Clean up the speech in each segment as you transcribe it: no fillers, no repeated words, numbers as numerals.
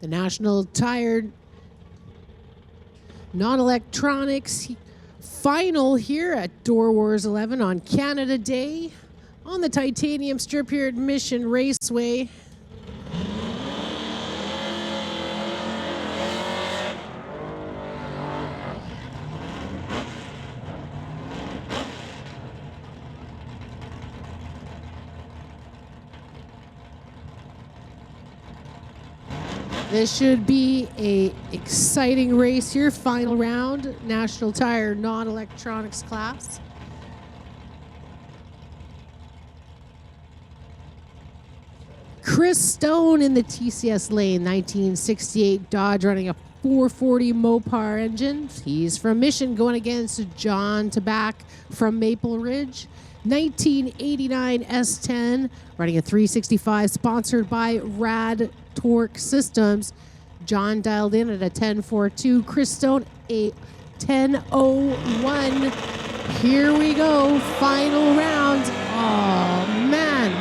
The National Tire Non-Electronics final here at DOORWARZ 11 on Canada Day on the Titanium Strip here at Mission Raceway. This should be a exciting race here. Final round, National Tire Non-Electronics class. Chris Stone in the TCS lane, 1968 Dodge, running a 440 Mopar engine. He's from Mission, going against John Tabak from Maple Ridge. 1989 S10, running a 365, sponsored by Rad Torque Systems. John dialed in at a 10.42. Chris Stone, a 10.01. Here we go, final round. Oh, man.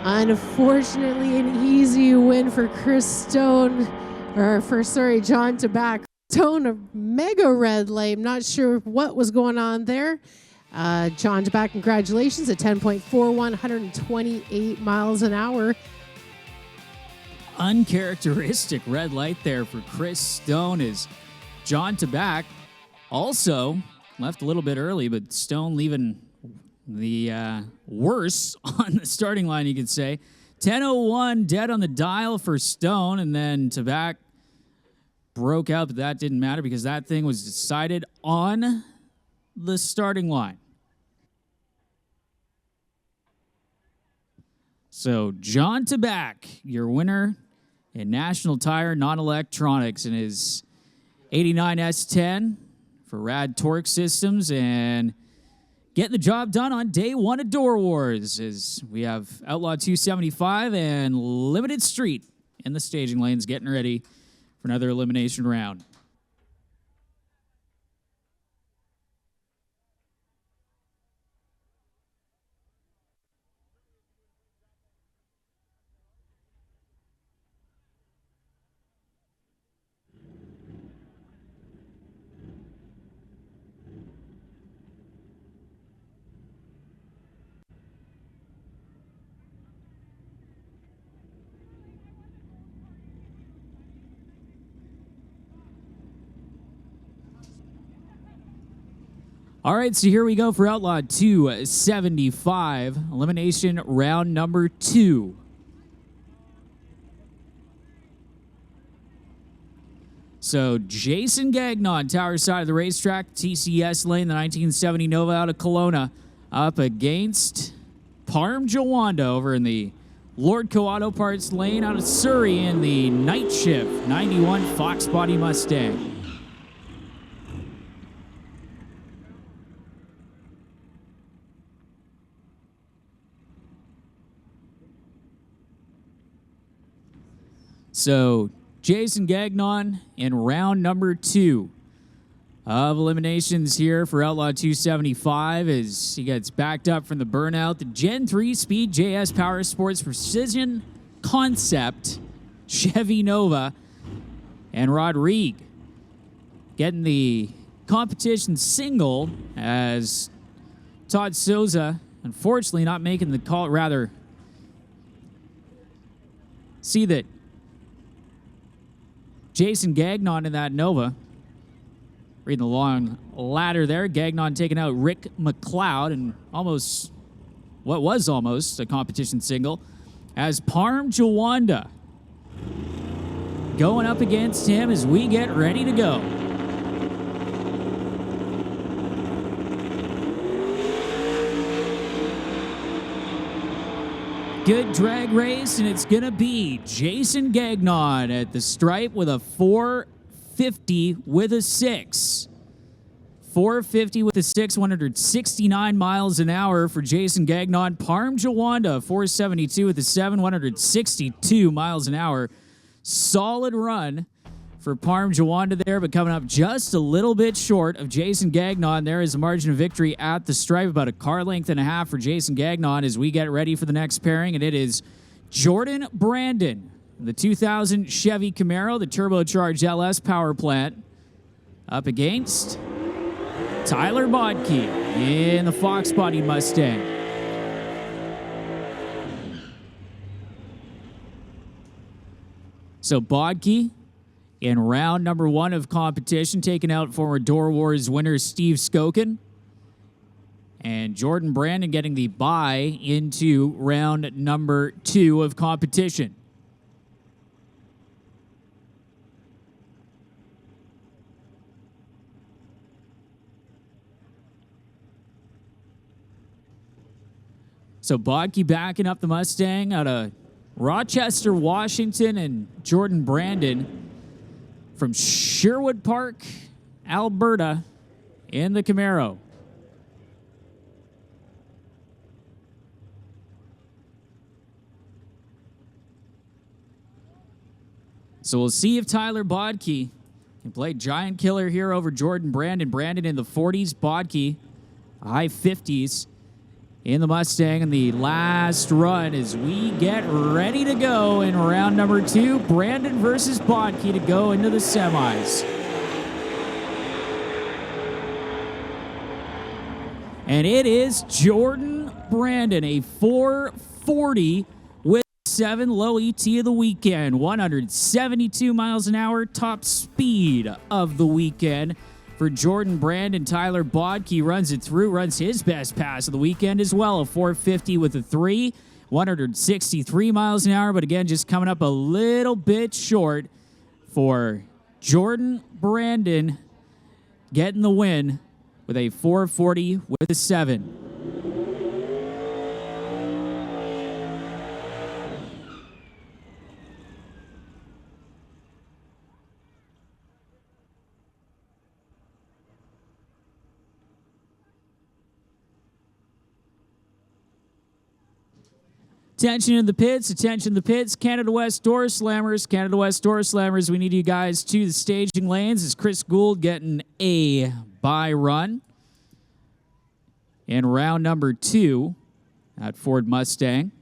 Unfortunately, an easy win for Chris Stone, or for, John Tabak. Stone, a mega red light. I'm not sure what was going on there. John Tabak, congratulations, at 10.41, 128 miles an hour. Uncharacteristic red light there for Chris Stone, as John Tabak also left a little bit early, but Stone leaving the worse on the starting line, you could say. 10.01 dead on the dial for Stone, and then Tabak broke out, but that didn't matter because that thing was decided on the starting line. So John Tabak, your winner in National Tire Non-Electronics, in his 89 S10 for Rad Torque Systems, and getting the job done on day one of DOORWARZ, as we have Outlaw 275 and Limited Street in the staging lanes getting ready for another elimination round. All right, so here we go for Outlaw 275, elimination round number 2. So Jason Gagnon, tower side of the racetrack, TCS lane, the 1970 Nova out of Kelowna, up against Parm Jawanda over in the Lordco Auto Parts lane out of Surrey in the Night Shift 91 Fox Body Mustang. So Jason Gagnon in round number 2 of eliminations here for Outlaw 275 as he gets backed up from the burnout. The Gen 3 Speed JS Power Sports Precision Concept Chevy Nova, and Rodrigue getting the competition single as Todd Souza, unfortunately not making the call, rather see that Jason Gagnon in that Nova. Reading the long ladder there. Gagnon taking out Rick McLeod and almost, what was almost a competition single, as Parm Jawanda going up against him as we get ready to go. Good drag race, and it's gonna be Jason Gagnon at the stripe with a 450 with a 6. 450 with a 6, 169 miles an hour for Jason Gagnon. Parm Jawanda, 472 with a 7, 162 miles an hour. Solid run for Parm Jawanda there, but coming up just a little bit short of Jason Gagnon. There is a margin of victory at the stripe, about a car length and a half for Jason Gagnon as we get ready for the next pairing, and it is Jordan Brandon, the 2000 Chevy Camaro, the turbocharged LS power plant, up against Tyler Bodke in the Fox Body Mustang. So Bodke in round number 1 of competition, taking out former DOORWARZ winner Steve Skokin. And Jordan Brandon getting the bye into round number 2 of competition. So Bodke backing up the Mustang out of Rochester, Washington, and Jordan Brandon from Sherwood Park, Alberta, in the Camaro. So we'll see if Tyler Bodke can play giant killer here over Jordan Brandon. Brandon in the 40s, Bodke high 50s in the Mustang in the last run as we get ready to go in round number 2. Brandon versus Bodke to go into the semis. And it is Jordan Brandon, a 440 with 7 low ET of the weekend, 172 miles an hour, top speed of the weekend for Jordan Brandon. Tyler Bodke runs it through, runs his best pass of the weekend as well, a 450 with a 3, 163 miles an hour, but again, just coming up a little bit short for Jordan Brandon getting the win with a 440 with a 7. Attention in the pits, attention in the pits. Canada West Doorslammers, Canada West Doorslammers, we need you guys to the staging lanes as Chris Gould getting a bye run in round number 2 at Ford Mustang.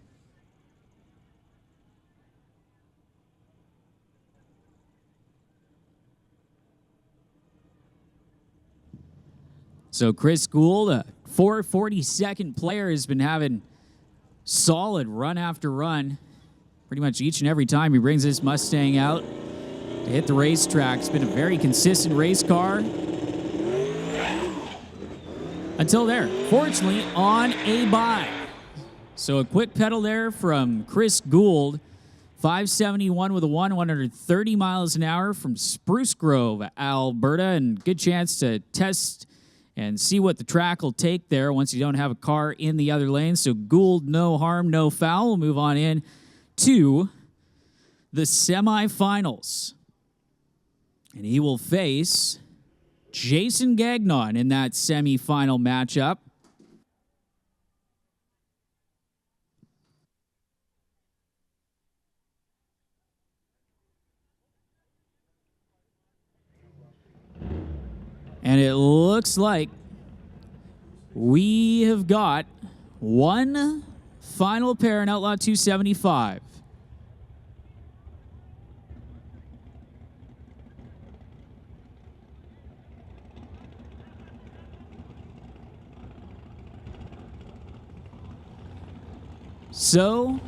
So Chris Gould, a 442nd player, has been having solid run after run pretty much each and every time he brings this Mustang out to hit the racetrack. It's been a very consistent race car until there, fortunately, on a bye. So a quick pedal there from Chris Gould, 571 with a 130 miles an hour from Spruce Grove, Alberta, and good chance to test and see what the track will take there once you don't have a car in the other lane. So Gould, no harm, no foul. We'll move on in to the semifinals. And he will face Jason Gagnon in that semifinal matchup. And it looks like we have got one final pair in Outlaw 275. So,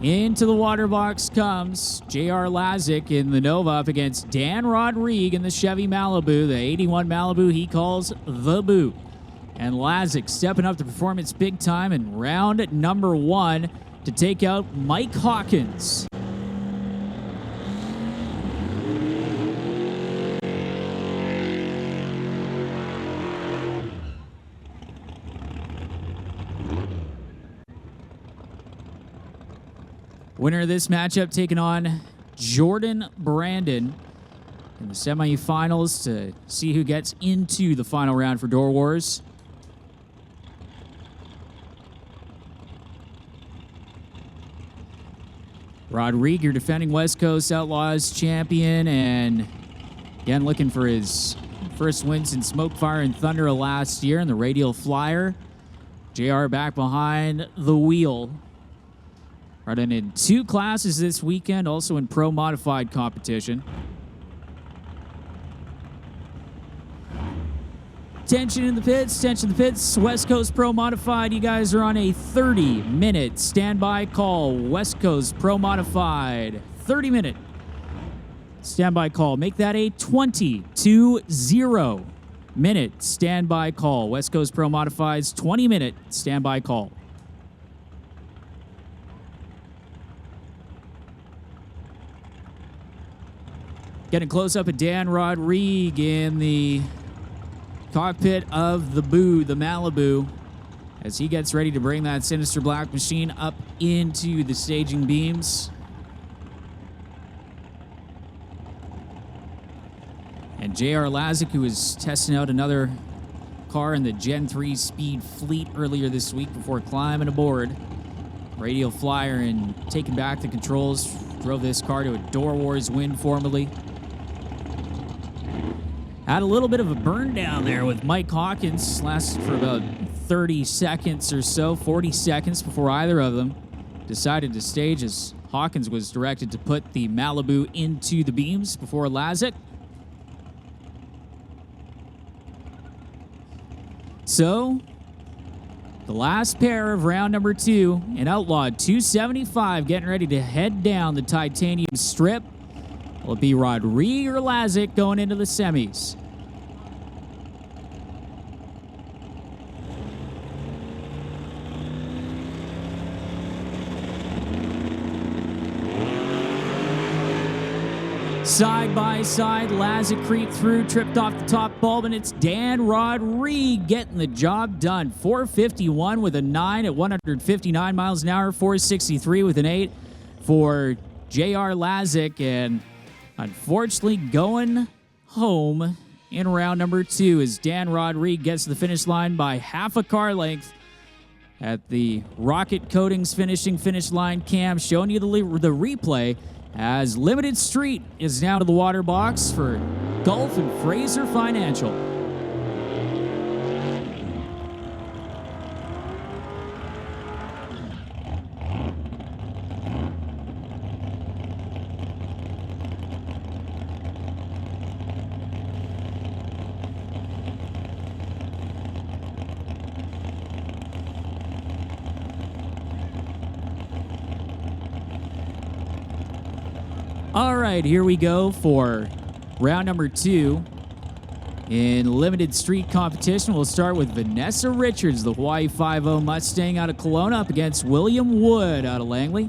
into the water box comes J.R. Lazick in the Nova up against Dan Rodrigue in the Chevy Malibu, the 81 Malibu he calls the Boo. And Lazick stepping up the performance big time in round number 1 to take out Mike Hawkins. Winner of this matchup taking on Jordan Brandon in the semifinals to see who gets into the final round for DOORWARZ. Rodrigue, your defending West Coast Outlaws champion, and again looking for his first wins in Smokefire and Thunder last year in the Radial Flyer. JR back behind the wheel. Running in 2 classes this weekend, also in Pro Modified competition. Tension in the pits, tension in the pits. West Coast Pro Modified, you guys are on a 30-minute standby call. West Coast Pro Modified, 30-minute standby call. Make that a 20-minute standby call. West Coast Pro Modified's 20-minute standby call. Getting close up at Dan Rodrigue in the cockpit of the Malibu, as he gets ready to bring that sinister black machine up into the staging beams. And J.R. Lazick, who was testing out another car in the Gen 3 Speed Fleet earlier this week before climbing aboard. Radial flyer and taking back the controls. Drove this car to a DOORWARZ win formally. Had a little bit of a burn down there with Mike Hawkins. Lasted for about 30 seconds or so, 40 seconds before either of them decided to stage, as Hawkins was directed to put the Malibu into the beams before Lazick. So, the last pair of round number 2 in Outlaw 275 getting ready to head down the titanium strip. Will it be Rodrigue or Lazick going into the semis? Side by side, Lazick creeped through, tripped off the top bulb, and it's Dan Rodrigue getting the job done. 451 with a 9 at 159 miles an hour, 463 with an 8 for J.R. Lazick, and unfortunately going home in round number 2 as Dan Rodrigue gets to the finish line by half a car length at the Rocket Coatings finishing finish line cam, showing you the replay as Limited Street is now to the water box for Gulf and Fraser Financial. All right, here we go for round number 2 in Limited Street competition. We'll start with Vanessa Richards, the Hawaii 5.0 Mustang out of Kelowna, up against William Wood out of Langley.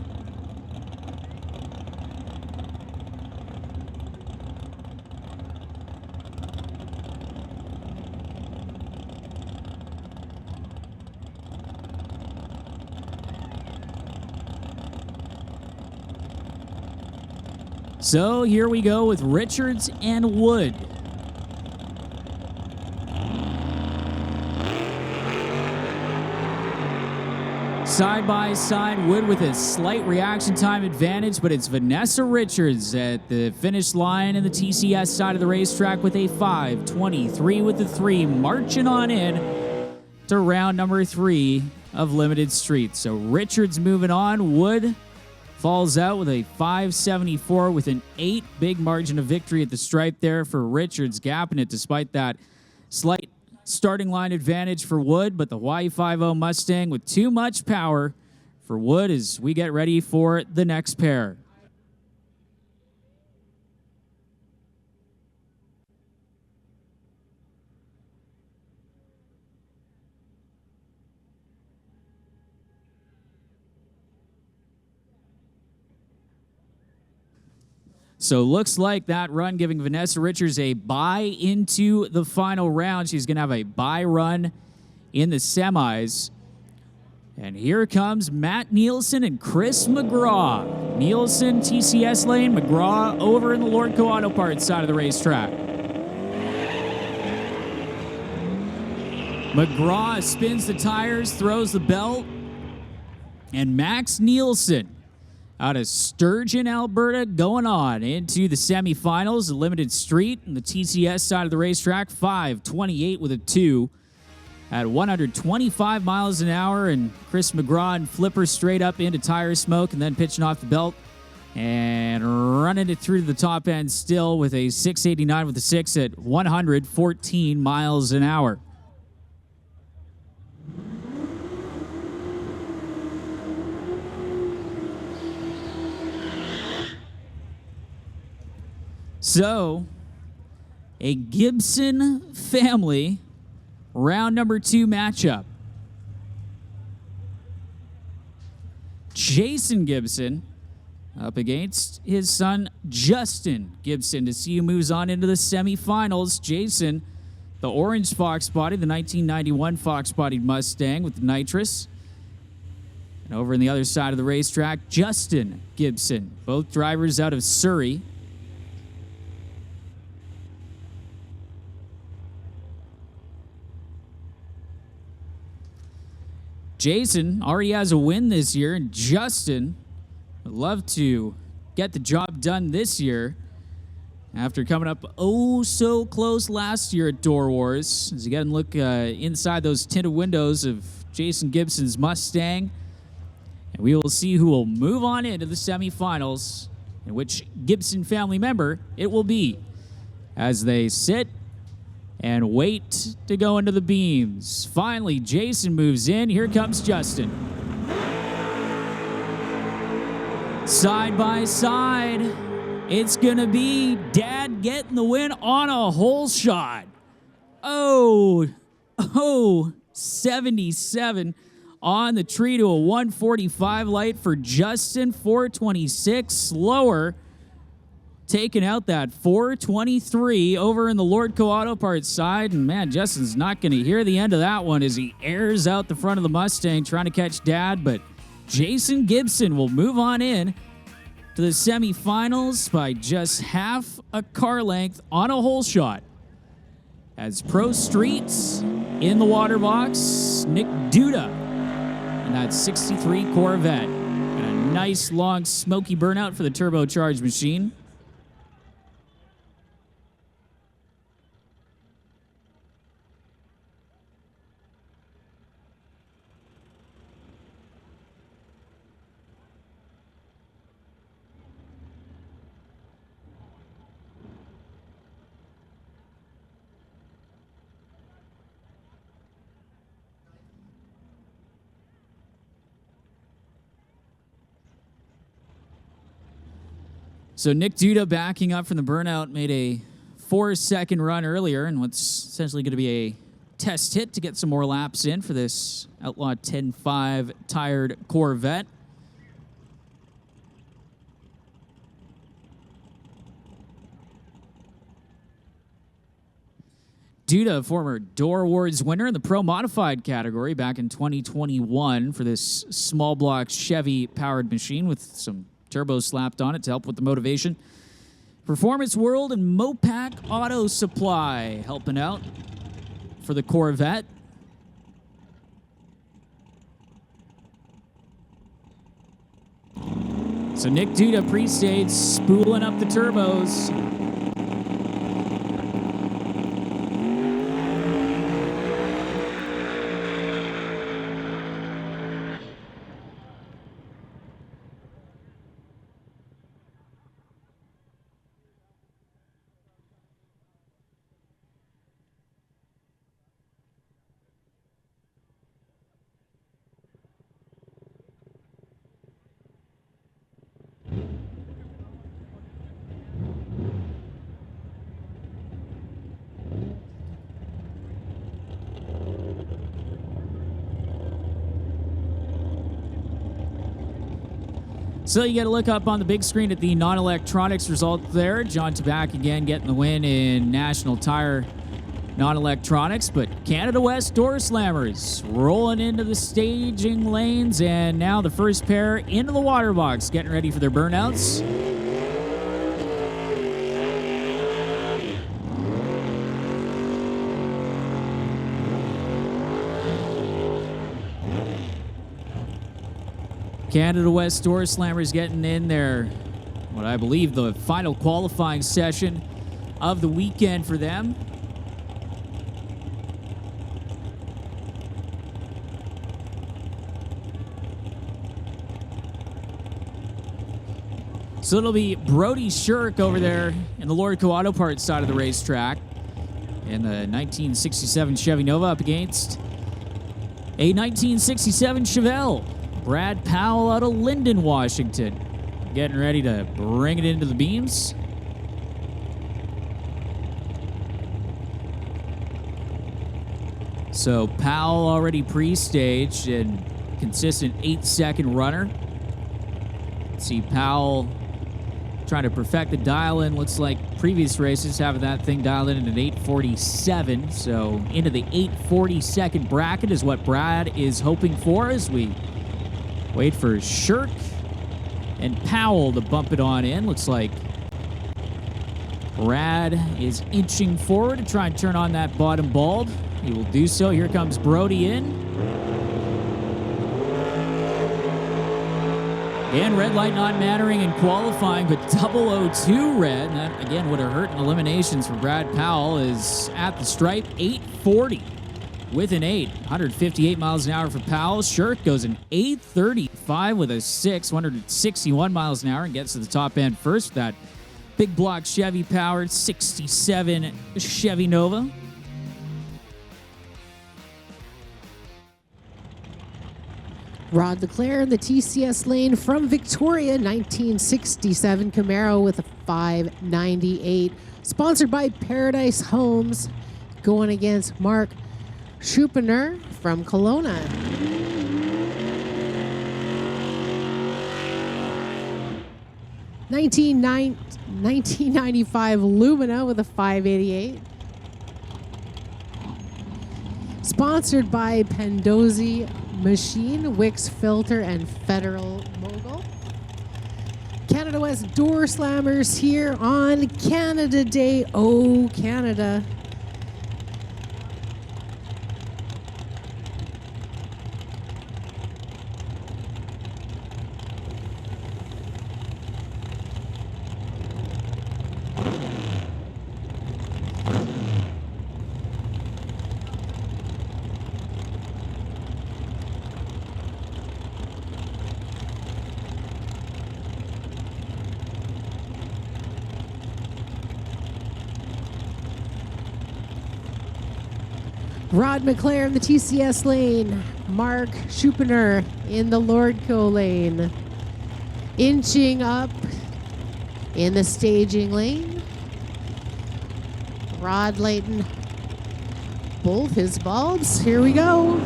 So here we go with Richards and Wood. Side by side, Wood with a slight reaction time advantage, but it's Vanessa Richards at the finish line in the TCS side of the racetrack with a 5:23 with the 3, marching on in to round number 3 of Limited Street. So Richards moving on, Wood falls out with a 5:74 with an 8. Big margin of victory at the stripe there for Richards, gapping it despite that slight starting line advantage for Wood. But the Hawaii 5.0 Mustang with too much power for Wood as we get ready for the next pair. So looks like that run giving Vanessa Richards a bye into the final round. She's going to have a bye run in the semis. And here comes Matt Nielsen and Chris McGraw. Nielsen, TCS lane, McGraw over in the Lordco Auto Parts side of the racetrack. McGraw spins the tires, throws the belt, and Max Nielsen out of Sturgeon, Alberta, going on into the semifinals, the Limited Street and the TCS side of the racetrack, 5:28 with a 2. at 125 miles an hour, and Chris McGraw and Flipper straight up into tire smoke and then pitching off the belt and running it through the top end still with a 689 with a 6 at 114 miles an hour. So, a Gibson family round number 2 matchup. Jason Gibson up against his son Justin Gibson to see who moves on into the semifinals. Jason, the orange Fox body, the 1991 Fox bodied Mustang with the nitrous. And over on the other side of the racetrack, Justin Gibson, both drivers out of Surrey. Jason already has a win this year, and Justin would love to get the job done this year after coming up oh so close last year at Door Wars. As you get a look inside those tinted windows of Jason Gibson's Mustang, and we will see who will move on into the semifinals and which Gibson family member it will be as they sit and wait to go into the beams. Finally, Jason moves in. Here comes Justin. Side by side, it's gonna be Dad getting the win on a hole shot. 77 on the tree to a 145 light for Justin. 426 slower. Taking out that 423 over in the Lordco Auto Parts side. And man, Justin's not going to hear the end of that one as he airs out the front of the Mustang trying to catch Dad. But Jason Gibson will move on in to the semifinals by just half a car length on a hole shot. As Pro Streets in the water box, Nick Duda and that 63 Corvette. And a nice long smoky burnout for the turbocharged machine. So Nick Duda backing up from the burnout made a 4-second run earlier and what's essentially going to be a test hit to get some more laps in for this Outlaw 10.5 tired Corvette. Duda, former DOORWARZ winner in the Pro Modified category back in 2021 for this small block Chevy powered machine with some turbo slapped on it to help with the motivation. Performance World and Mopac Auto Supply helping out for the Corvette. So Nick Duda pre-stage spooling up the turbos. So you got to look up on the big screen at the non-electronics result there. John Tabak again getting the win in National Tire non-electronics, but Canada West Doorslammers rolling into the staging lanes, and now the first pair into the water box, getting ready for their burnouts. Canada West Doorslammers getting in there, what I believe the final qualifying session of the weekend for them. So it'll be Brody Shirk over there in the Lordco Auto Parts side of the racetrack. And the 1967 Chevy Nova up against a 1967 Chevelle. Brad Powell out of Linden, Washington. Getting ready to bring it into the beams. So Powell already pre-staged and consistent 8-second runner. See Powell trying to perfect the dial-in. Looks like previous races having that thing dialed in at an 8:47. So into the 8:40 bracket is what Brad is hoping for as we wait for Shirk and Powell to bump it on in. Looks like Brad is inching forward to try and turn on that bottom bulb. He will do so. Here comes Brody in. And red light not mattering in qualifying, but 002 red. And that, again, would have hurt in eliminations for Brad Powell. Is at the stripe, 8:40 with an 8. 158 miles an hour for Powell. Shirk goes an 8:35 with a 6. 161 miles an hour and gets to the top end first with that big block Chevy-powered 67 Chevy Nova. Rod Leclerc in the TCS lane from Victoria, 1967 Camaro with a 598. Sponsored by Paradise Homes, going against Mark Schupener from Kelowna. $1995 Lumina with a 588. Sponsored by Pendozzi Machine, Wix Filter, and Federal Mogul. Canada West Doorslammers here on Canada Day. Oh, Canada. Rod McClare in the TCS lane. Mark Schupener in the Lordco lane. Inching up in the staging lane. Rod Layton, both his bulbs. Here we go.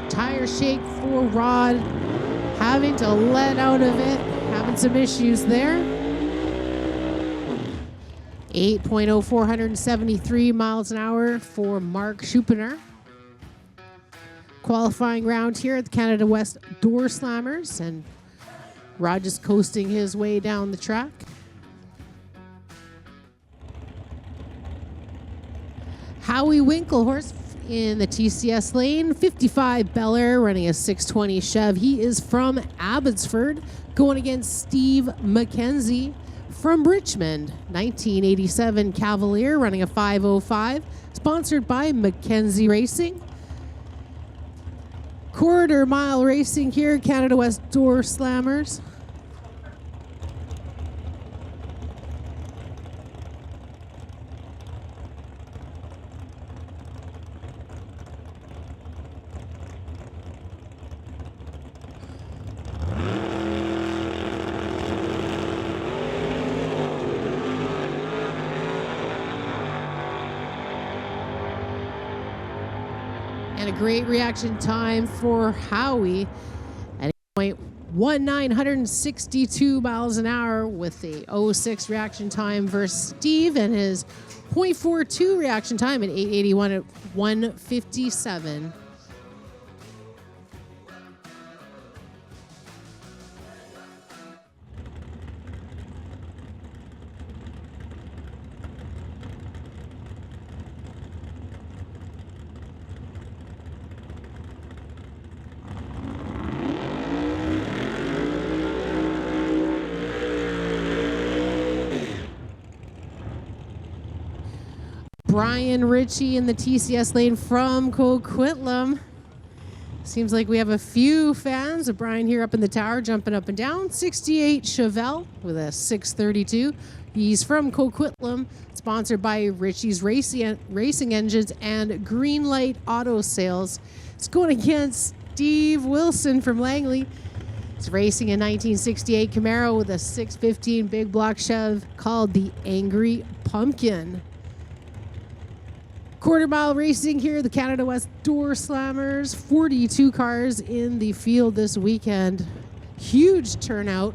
Tire shake for Rod. Having to let out of it. Having some issues there. 8.0473 miles an hour for Mark Schupener. Qualifying round here at the Canada West Doorslammers, and Rod just coasting his way down the track. Howie Winklehorse in the TCS lane, 55 Bel Air, running a 620 Chev. He is from Abbotsford, going against Steve McKenzie from Richmond. 1987 Cavalier, running a 505, sponsored by McKenzie Racing. Quarter mile racing here, Canada West Doorslammers. And a great reaction time for Howie at 8.1962 miles an hour with the 06 reaction time versus Steve, and his 0.42 reaction time at 881 at 157. Brian Ritchie in the TCS lane from Coquitlam. Seems like we have a few fans of Brian here up in the tower, jumping up and down. 68 Chevelle with a 632. He's from Coquitlam, sponsored by Richie's Racing Engines and Greenlight Auto Sales. It's going against Steve Wilson from Langley. It's racing a 1968 Camaro with a 615 big block Chev called the Angry Pumpkin. Quarter mile racing here, the Canada West Doorslammers. 42 cars in the field this weekend. Huge turnout.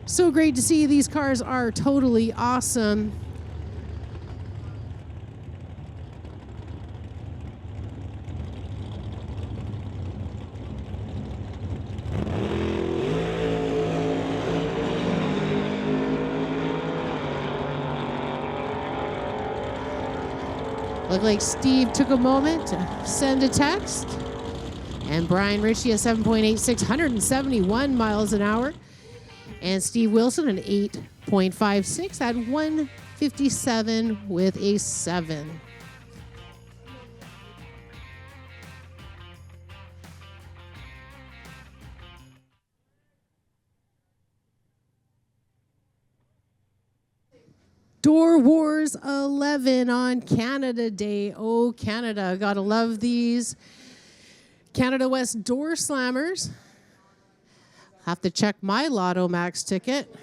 So great to see. These cars are totally awesome. Looked like Steve took a moment to send a text. And Brian Ritchie, a 7.86, 171 miles an hour. And Steve Wilson, an 8.56 at 157 with a 7. Door Wars 11 on Canada Day. Oh, Canada. Gotta love these Canada West Doorslammers. Have to check my Lotto Max ticket.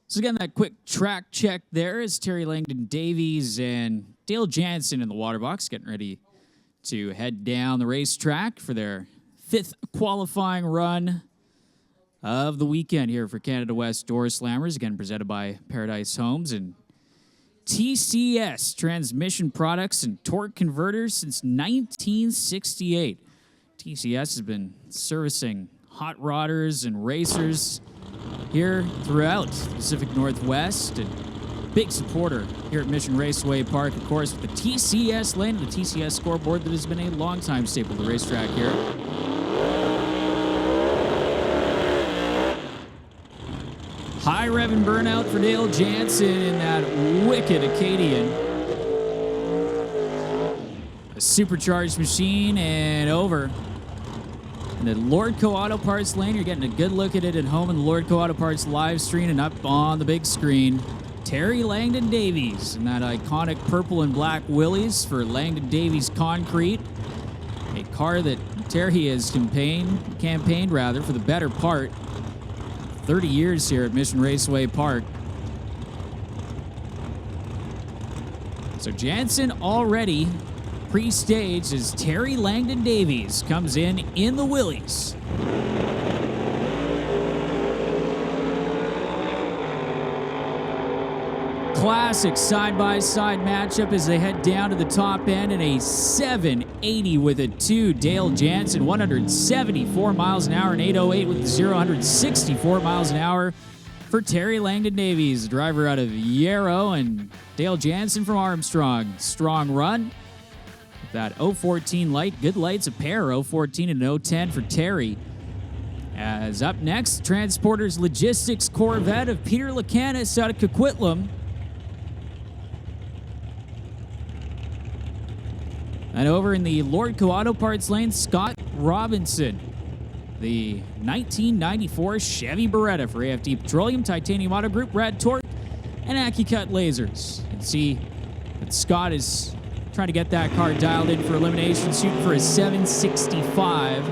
So again, that quick track check there is Terry Langdon Davies and Dale Jansen in the water box getting ready to head down the racetrack for their 5th qualifying run of the weekend here for Canada West Doorslammers, again presented by Paradise Homes and TCS Transmission Products and Torque Converters since 1968. TCS has been servicing hot rodders and racers here throughout the Pacific Northwest, and big supporter here at Mission Raceway Park, of course, with the TCS lane and the TCS scoreboard that has been a long-time staple of the racetrack here. High rev and burnout for Dale Jansen in that wicked Acadian. A supercharged machine and over. In the Lordco Auto Parts lane, you're getting a good look at it at home in the Lordco Auto Parts live stream and up on the big screen. Terry Langdon Davies in that iconic purple and black Willys for Langdon Davies Concrete. A car that Terry has campaigned for the better part 30 years here at Mission Raceway Park. So Jansen already pre-staged as Terry Langdon Davies comes in the Willys. Classic side-by-side matchup as they head down to the top end in a 780 with a 2. Dale Jansen, 174 miles an hour, and 808 with the 0, 164 miles an hour for Terry Langdon Davies, the driver out of Yarrow, and Dale Jansen from Armstrong. Strong run. That 014 light, good lights, a pair, 014 and 010 for Terry. As up next, Transporters Logistics Corvette of Peter Lacanis out of Coquitlam. And over in the Lordco Auto Parts lane, Scott Robinson. The 1994 Chevy Beretta for AFD Petroleum, Titanium Auto Group, Rad Torque, and AccuCut Lasers. You can see that Scott is trying to get that car dialed in for elimination, shooting for a 765.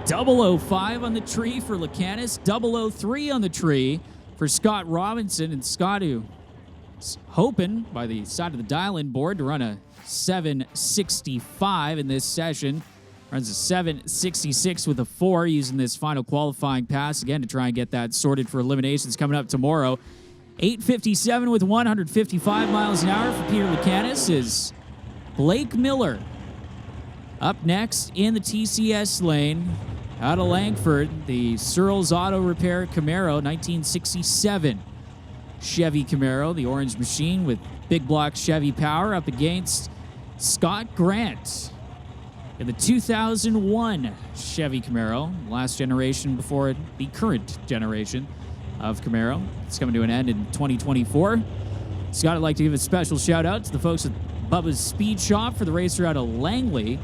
005 on the tree for Lacanis, 003 on the tree for Scott Robinson, and Scott, who is hoping by the side of the dial-in board to run a 765 in this session. Runs a 766 with a 4 using this final qualifying pass, again, to try and get that sorted for eliminations coming up tomorrow. 857 with 155 miles an hour for Peter Lacanis is Blake Miller. Up next in the TCS lane, out of Langford, the Searles Auto Repair Camaro, 1967. Chevy Camaro, the orange machine with big block Chevy power, up against Scott Grant in the 2001 Chevy Camaro, last generation before the current generation of Camaro. It's coming to an end in 2024. Scott, I'd like to give a special shout out to the folks at Bubba's Speed Shop for the racer out of Langley,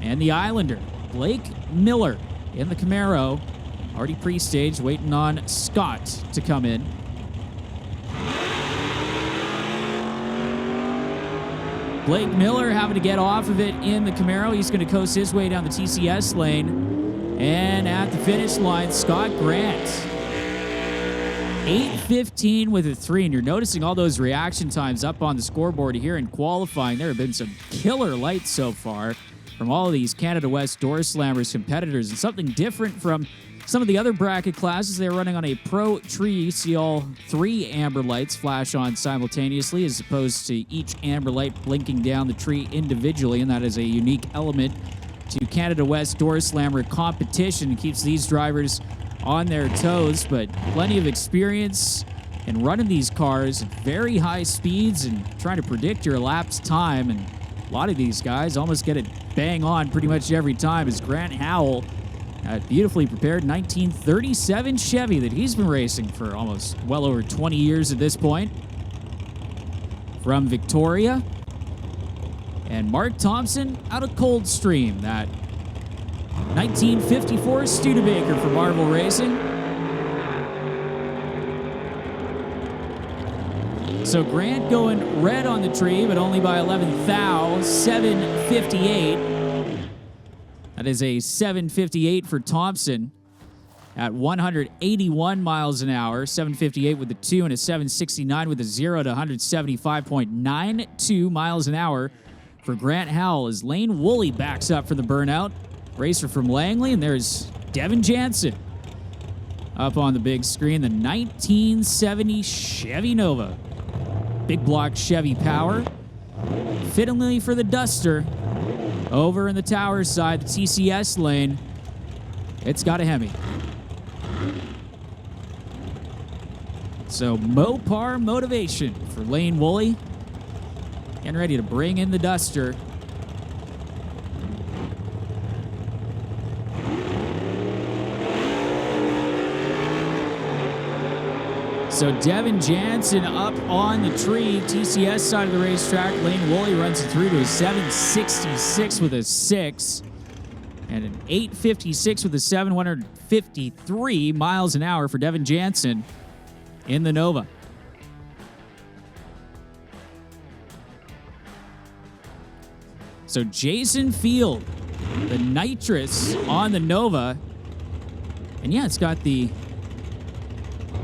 and the Islander, Blake Miller, in the Camaro, already pre-staged, waiting on Scott to come in. Blake Miller having to get off of it in the Camaro. He's going to coast his way down the TCS lane. And at the finish line, Scott Grant. 8:15 with a 3, and you're noticing all those reaction times up on the scoreboard here in qualifying. There have been some killer lights so far from all of these Canada West Doorslammers competitors, and something different from some of the other bracket classes. They're running on a Pro Tree. You see all 3 amber lights flash on simultaneously as opposed to each amber light blinking down the tree individually, and that is a unique element to Canada West Doorslammer competition. It keeps these drivers on their toes, but plenty of experience in running these cars at very high speeds and trying to predict your elapsed time. And a lot of these guys almost get it bang on pretty much every time, as Grant Howell, a beautifully prepared 1937 Chevy that he's been racing for almost well over 20 years at this point, from Victoria. And Mark Thompson out of Coldstream, that 1954 Studebaker for Marvel Racing. So Grant going red on the tree, but only by 11 thou, 7:58. That is a 7:58 for Thompson at 181 miles an hour, 7:58 with the 2 and a 7:69 with the 0 to 175.92 miles an hour for Grant Howell, as Lane Woolley backs up for the burnout. Racer from Langley, and there's Devin Jansen up on the big screen, the 1970 Chevy Nova. Big block Chevy power. Fittingly for the Duster. Over in the tower side, the TCS lane, it's got a Hemi. So Mopar motivation for Lane Woolley. Getting ready to bring in the Duster. So Devin Jansen up on the tree, TCS side of the racetrack. Lane Woolley runs it through to a 7:66 with a 6. And an 8:56 with a 753 miles an hour for Devin Jansen in the Nova. So Jason Field, the nitrous on the Nova. And yeah, it's got the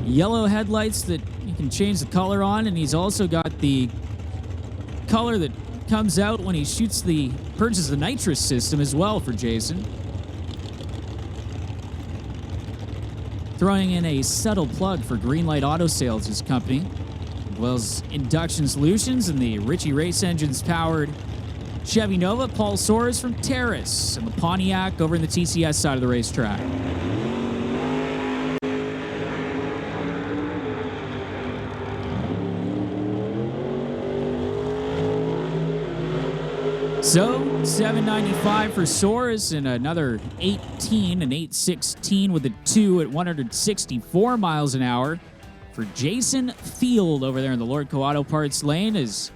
yellow headlights that you can change the color on, and he's also got the color that comes out when he purchases the nitrous system as well for Jason. Throwing in a subtle plug for Greenlight Auto Sales, his company, as well as Induction Solutions and the Ritchie Race Engines powered Chevy Nova. Paul Soares from Terrace and the Pontiac over in the TCS side of the racetrack. So, 795 for Soares and another 18, an 816 with a 2 at 164 miles an hour for Jason Field over there in the Lordco Auto Parts lane, is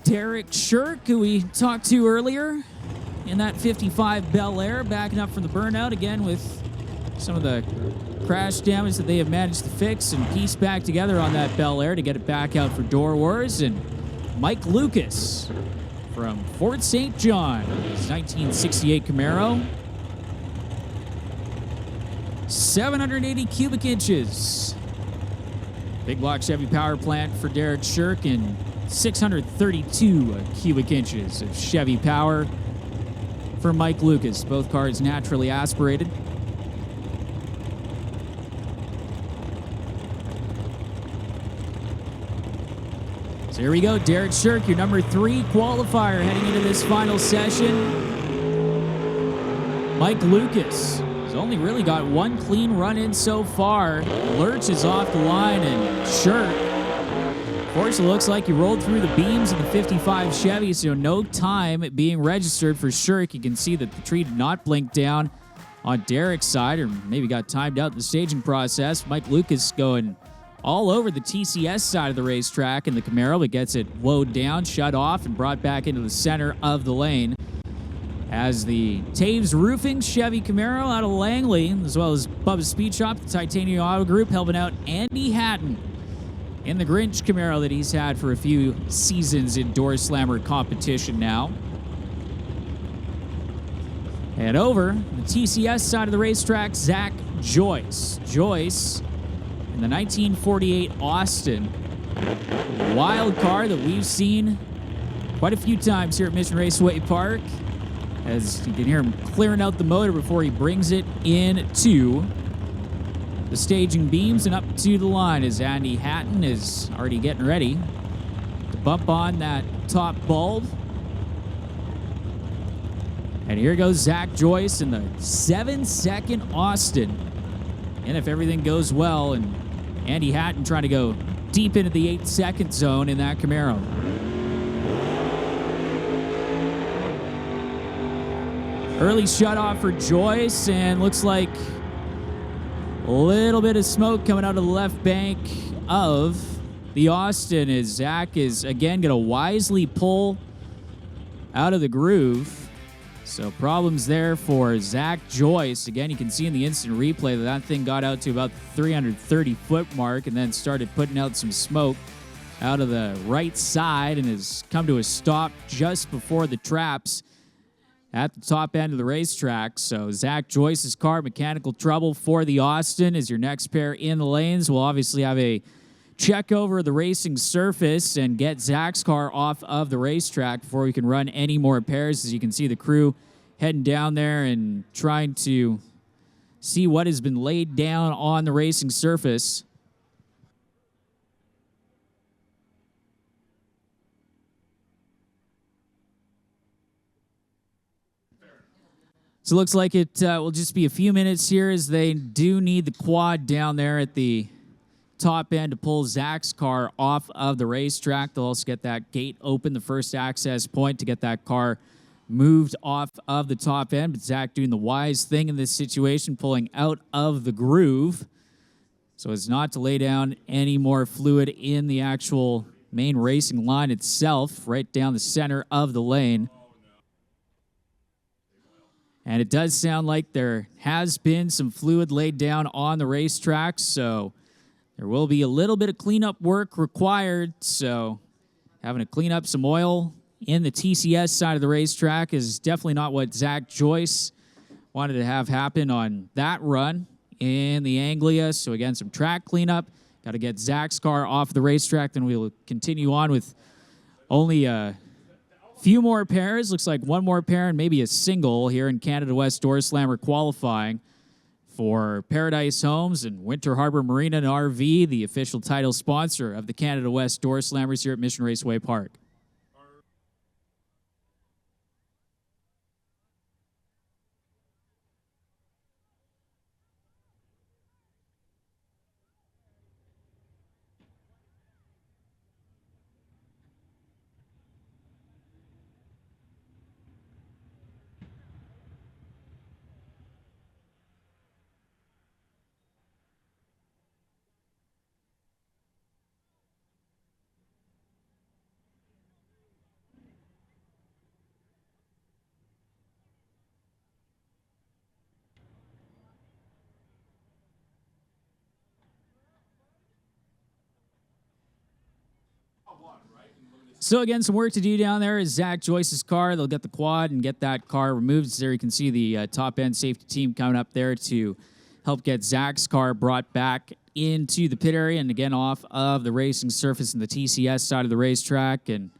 Derek Shirk, who we talked to earlier in that 55 Bel Air, backing up from the burnout again with some of the crash damage that they have managed to fix and piece back together on that Bel Air to get it back out for DOORWARZ. And Mike Lucas from Fort St. John, his 1968 Camaro. 780 cubic inches. Big block Chevy power plant for Derek Shirk, and 632 cubic inches of Chevy power for Mike Lucas. Both cars naturally aspirated. So here we go, Derek Shirk, your number 3 qualifier heading into this final session. Mike Lucas, He's only really got one clean run in so far. Lurch is off the line, and Shirk, of course, it looks like he rolled through the beams of the 55 Chevy, so no time being registered for Shirk. You can see that the tree did not blink down on Derek's side, or maybe got timed out in the staging process. Mike Lucas going all over the TCS side of the racetrack in the Camaro, but gets it slowed down, shut off, and brought back into the center of the lane. As the Taves Roofing Chevy Camaro out of Langley, as well as Bubba's Speed Shop, the Titanium Auto Group, helping out Andy Hatton in the Grinch Camaro that he's had for a few seasons in Doorslammer competition now. And over the TCS side of the racetrack, Zach Joyce. Joyce in the 1948 Austin. Wild car that we've seen quite a few times here at Mission Raceway Park. As you can hear him clearing out the motor before he brings it into the staging beams and up to the line, as Andy Hatton is already getting ready to bump on that top bulb. And here goes Zach Joyce in the 7-second Austin. And if everything goes well, and Andy Hatton trying to go deep into the 8-second zone in that Camaro. Early shut off for Joyce, and looks like a little bit of smoke coming out of the left bank of the Austin, as Zach is again going to wisely pull out of the groove. So problems there for Zach Joyce. Again, you can see in the instant replay that that thing got out to about the 330-foot mark and then started putting out some smoke out of the right side and has come to a stop just before the traps at the top end of the racetrack. So Zach Joyce's car, mechanical trouble for the Austin, is your next pair in the lanes. We'll obviously have a check over the racing surface and get Zach's car off of the racetrack before we can run any more pairs. As you can see, the crew heading down there and trying to see what has been laid down on the racing surface. So it looks like it will just be a few minutes here, as they do need the quad down there at the top end to pull Zach's car off of the racetrack. They'll also get that gate open, the first access point, to get that car moved off of the top end. But Zach doing the wise thing in this situation, pulling out of the groove so as not to lay down any more fluid in the actual main racing line itself, right down the center of the lane. And it does sound like there has been some fluid laid down on the racetrack, so there will be a little bit of cleanup work required. So having to clean up some oil in the TCS side of the racetrack is definitely not what Zach Joyce wanted to have happen on that run in the Anglia. So again, some track cleanup. Got to get Zach's car off the racetrack. Then we'll continue on with only a few more pairs. Looks like one more pair and maybe a single here in Canada West Doorslammer qualifying for Paradise Homes and Winter Harbor Marina and RV, the official title sponsor of the Canada West Doorslammers here at Mission Raceway Park. So again, some work to do down there is Zach Joyce's car. They'll get the quad and get that car removed. So there you can see the top-end safety team coming up there to help get Zach's car brought back into the pit area and again off of the racing surface in the TCS side of the racetrack. And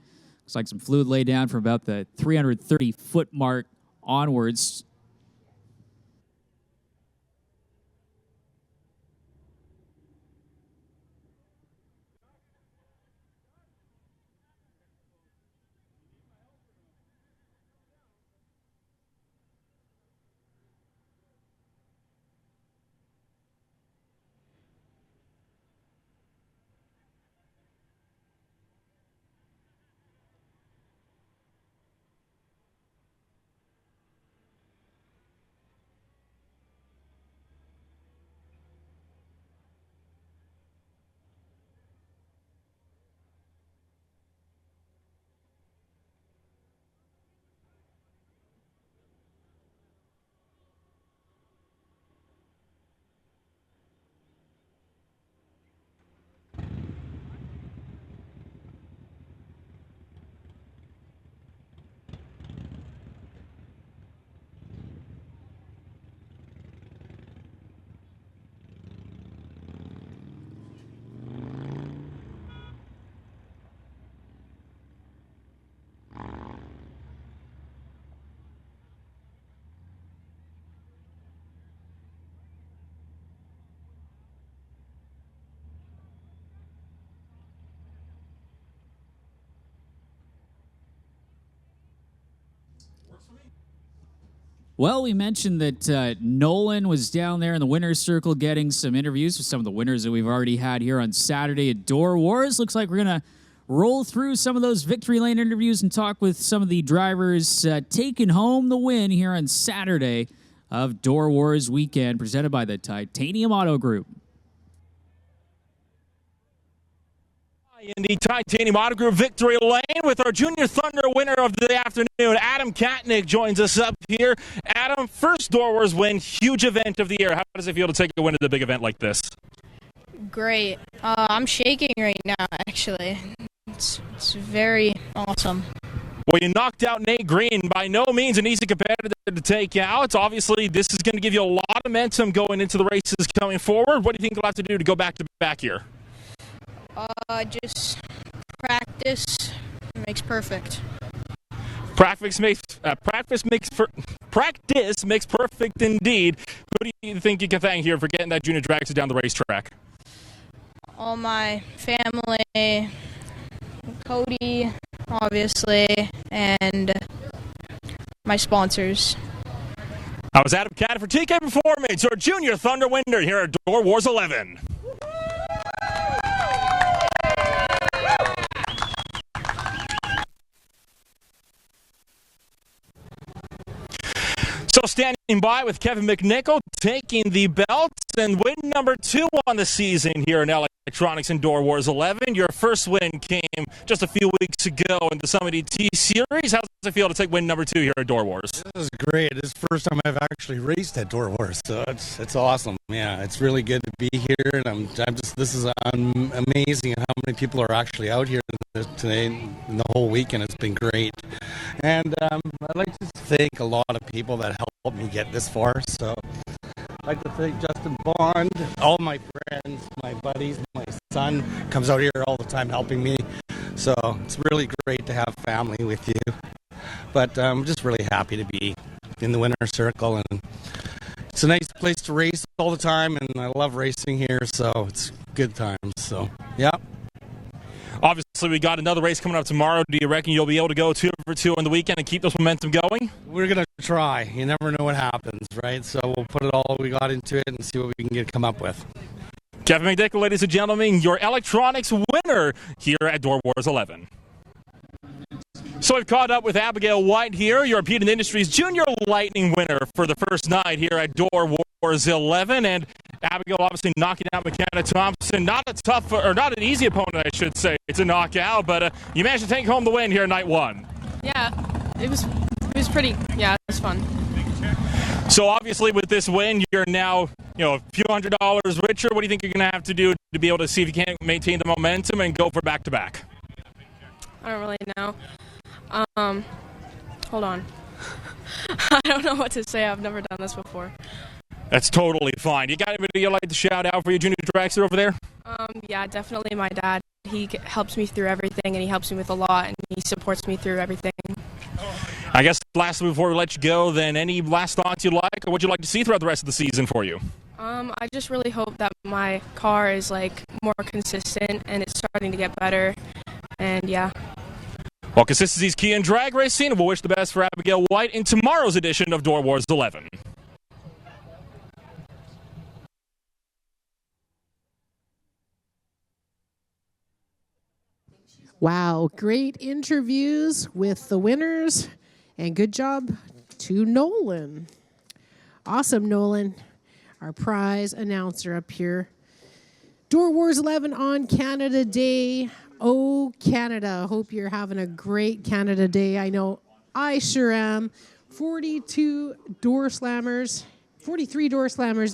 looks like some fluid laid down from about the 330-foot mark onwards. Well, we mentioned that Nolan was down there in the winner's circle getting some interviews with some of the winners that we've already had here on Saturday at Door Wars. Looks like we're going to roll through some of those victory lane interviews and talk with some of the drivers taking home the win here on Saturday of Door Wars weekend, presented by the Titanium Auto Group. In the Titanium Auto Group victory lane with our Junior Thunder winner of the afternoon, Adam Katnick, joins us up here. Adam, first Door Wars win, huge event of the year. How does it feel to take a win at a big event like this? Great. I'm shaking right now, actually. It's very awesome. Well, you knocked out Nate Green, by no means an easy competitor to take out. Obviously, this is going to give you a lot of momentum going into the races coming forward. What do you think you'll have to do to go back-to-back here? Just practice makes perfect. Practice makes perfect indeed. Who do you think you can thank here for getting that junior dragster down the racetrack? All my family, Cody, obviously, and my sponsors. I was Adam Katnick for TK Performance, our Junior Thunder winner here at Door Wars 11. So standing by with Kevin McNichol, taking the belt and win number 2 on the season here in Electronics and Door Wars 11. Your first win came just a few weeks ago in the Summit ET Series. How does it feel to take win number 2 here at Door Wars? This is great. This is the first time I've actually raced at Door Wars, so it's awesome. Yeah, it's really good to be here, and I'm just this is amazing how many people are actually out here today and the whole weekend. It's been great, and I'd like to thank a lot of people that helped me get this far. So I'd like to thank Justin Bond, all my friends, my buddies, my son comes out here all the time helping me. So it's really great to have family with you. But I'm just really happy to be in the winner's circle, and it's a nice place to race all the time, and I love racing here, so it's good times. So, yeah. Obviously, we got another race coming up tomorrow. Do you reckon you'll be able to go 2 for 2 on the weekend and keep this momentum going? We're going to try. You never know what happens, right? So we'll put it all we got into it and see what we can come up with. Kevin McNichol, ladies and gentlemen, your electronics winner here at Door Wars 11. So we've caught up with Abigail White here, your Peden Industries Junior Lightning winner for the first night here at Door Wars 11. And Abigail obviously knocking out McKenna Thompson. Not an easy opponent, I should say, to knock out, but you managed to take home the win here night 1. Yeah, it was pretty, it was fun. So obviously with this win, you're now, a few $100s richer. What do you think you're going to have to do to be able to see if you can maintain the momentum and go for back-to-back? I don't really know. Hold on. I don't know what to say. I've never done this before. That's totally fine. You got anybody you'd like to shout out for your junior dragster over there? Yeah, definitely my dad. He helps me through everything, and he helps me with a lot, and he supports me through everything. I guess lastly, before we let you go, then any last thoughts you'd like, or what you'd like to see throughout the rest of the season for you? I just really hope that my car is more consistent, and it's starting to get better, and yeah. Well, consistency is key in drag racing, and we'll wish the best for Abigail White in tomorrow's edition of Door Wars 11. Wow, great interviews with the winners, and good job to Nolan. Awesome, Nolan, our prize announcer up here. Door Wars 11 on Canada Day. Oh, Canada. Hope you're having a great Canada Day. I know I sure am. 43 door slammers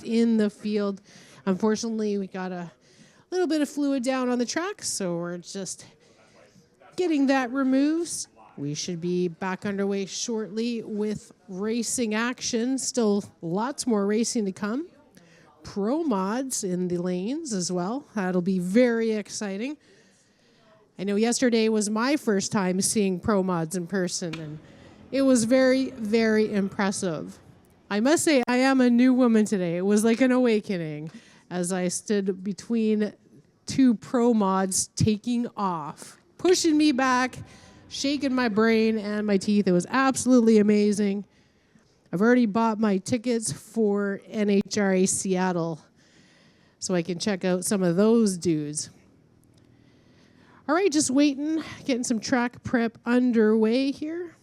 in the field. Unfortunately, we got a little bit of fluid down on the track, so we're just getting that removed. We should be back underway shortly with racing action. Still lots more racing to come. Pro mods in the lanes as well. That'll be very exciting. I know yesterday was my first time seeing pro mods in person, and it was very, very impressive. I must say, I am a new woman today. It was like an awakening as I stood between 2 pro mods taking off, pushing me back, shaking my brain and my teeth. It was absolutely amazing. I've already bought my tickets for NHRA Seattle so I can check out some of those dudes. All right, just waiting, getting some track prep underway here.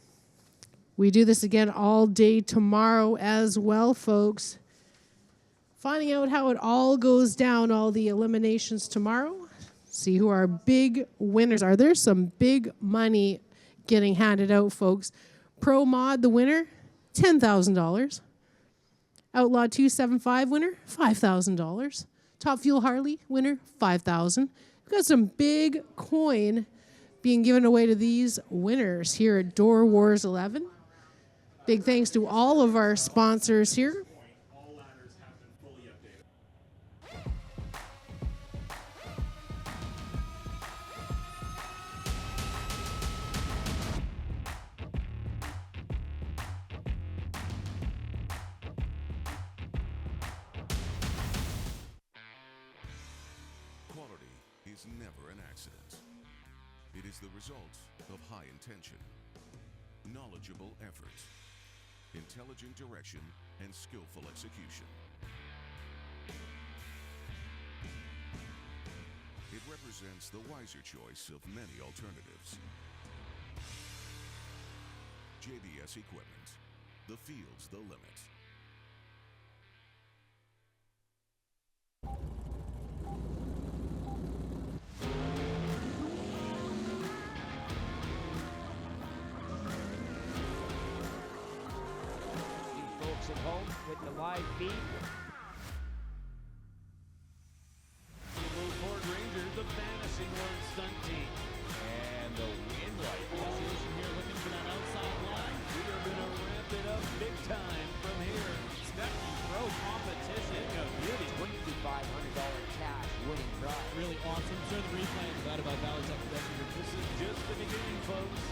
We do this again all day tomorrow as well, folks. Finding out how it all goes down, all the eliminations tomorrow. See who our big winners are. There's some big money getting handed out, folks. Pro Mod, the winner, $10,000. Outlaw 275 winner, $5,000. Top Fuel Harley winner, $5,000. We've got some big coin being given away to these winners here at Door Wars 11. Big thanks to all of our sponsors here. Quality is never an accident. It is the result of high intention, knowledgeable effort, intelligent direction, and skillful execution. It represents the wiser choice of many alternatives. JBS Equipment. The field's the limit. At home with the live feed. Ford Rangers, the Vanishing One stunt team. And the win light position here looking for that outside line. We are going to ramp it up big time from here. Expecting pro competition. A beauty. $2,500 cash winning prize. Really awesome. Sure, the replay provided by Valley Tech Investment. This is just the beginning, folks.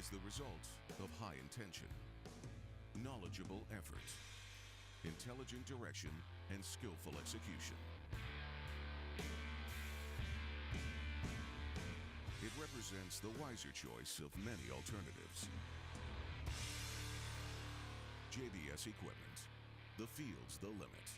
is the result of high intention, knowledgeable effort, intelligent direction, and skillful execution. It represents the wiser choice of many alternatives. JBS Equipment. The field's the limit.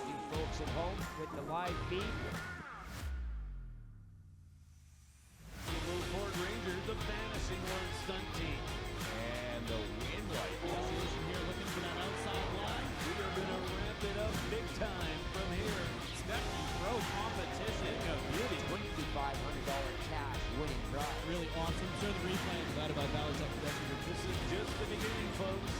You folks at home with the live feed. Ford Rangers, the fantasy world stunt team. And the win light position here looking for that outside line. We are going to ramp it up big time from here. Step and throw competition. A beauty. $2,500 cash winning prize. Really awesome. Sure, the replay is about Valley's up to This is just the beginning, folks.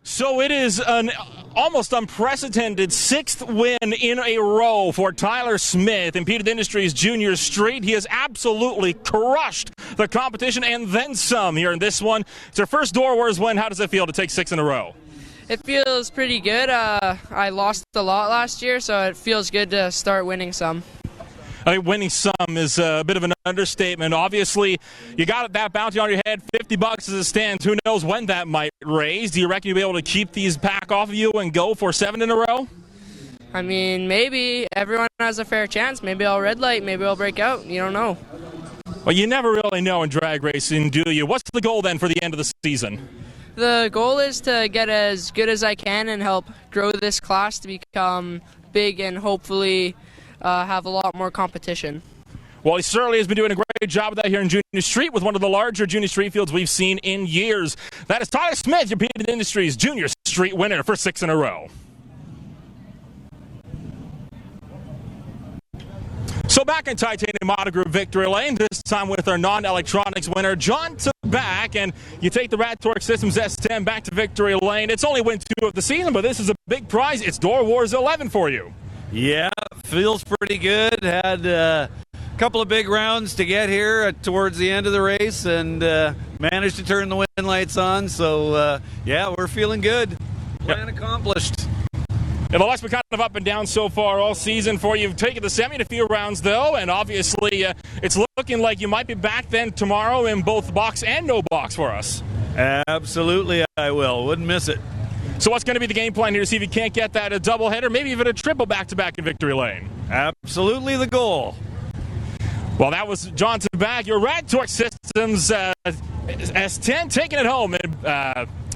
So it is an almost unprecedented sixth win in a row for Tyler Smith in Peden Industries Junior Street. He has absolutely crushed the competition and then some here in this one. It's our first DOORWARZ win. How does it feel to take six in a row? It feels pretty good. I lost a lot last year, so it feels good to start winning some. I think winning some is a bit of an understatement. Obviously, you got that bounty on your head, $50 as it stands. Who knows when that might raise? Do you reckon you'll be able to keep these pack off of you and go for 7 in a row? I mean, maybe everyone has a fair chance. Maybe I'll red light. Maybe I'll break out. You don't know. Well, you never really know in drag racing, do you? What's the goal then for the end of the season? The goal is to get as good as I can and help grow this class to become big and hopefully have a lot more competition. Well, he certainly has been doing a great job of that here in Junior Street with one of the larger Junior Street fields we've seen in years. That is Tyler Smith, your Peden Industries Junior Street winner for 6 in a row. So back in Titanium Auto Group Victory Lane, this time with our non-electronics winner, John Tabak, and you take the Rad Torque Systems S10 back to Victory Lane. It's only win 2 of the season, but this is a big prize. It's DOORWARZ 11 for you. Yeah, feels pretty good. Had a couple of big rounds to get here towards the end of the race, and managed to turn the win lights on. So, yeah, we're feeling good. Plan accomplished. And the lights been kind of up and down so far all season for you. You've taken the semi to few rounds, though, and obviously it's looking like you might be back then tomorrow in both box and no box for us. Absolutely, I will. Wouldn't miss it. So what's going to be the game plan here to see if you can't get that a doubleheader, maybe even a triple back-to-back in Victory Lane? Absolutely the goal. Well, that was John Tabak, your Rad Torque Systems S10, taking it home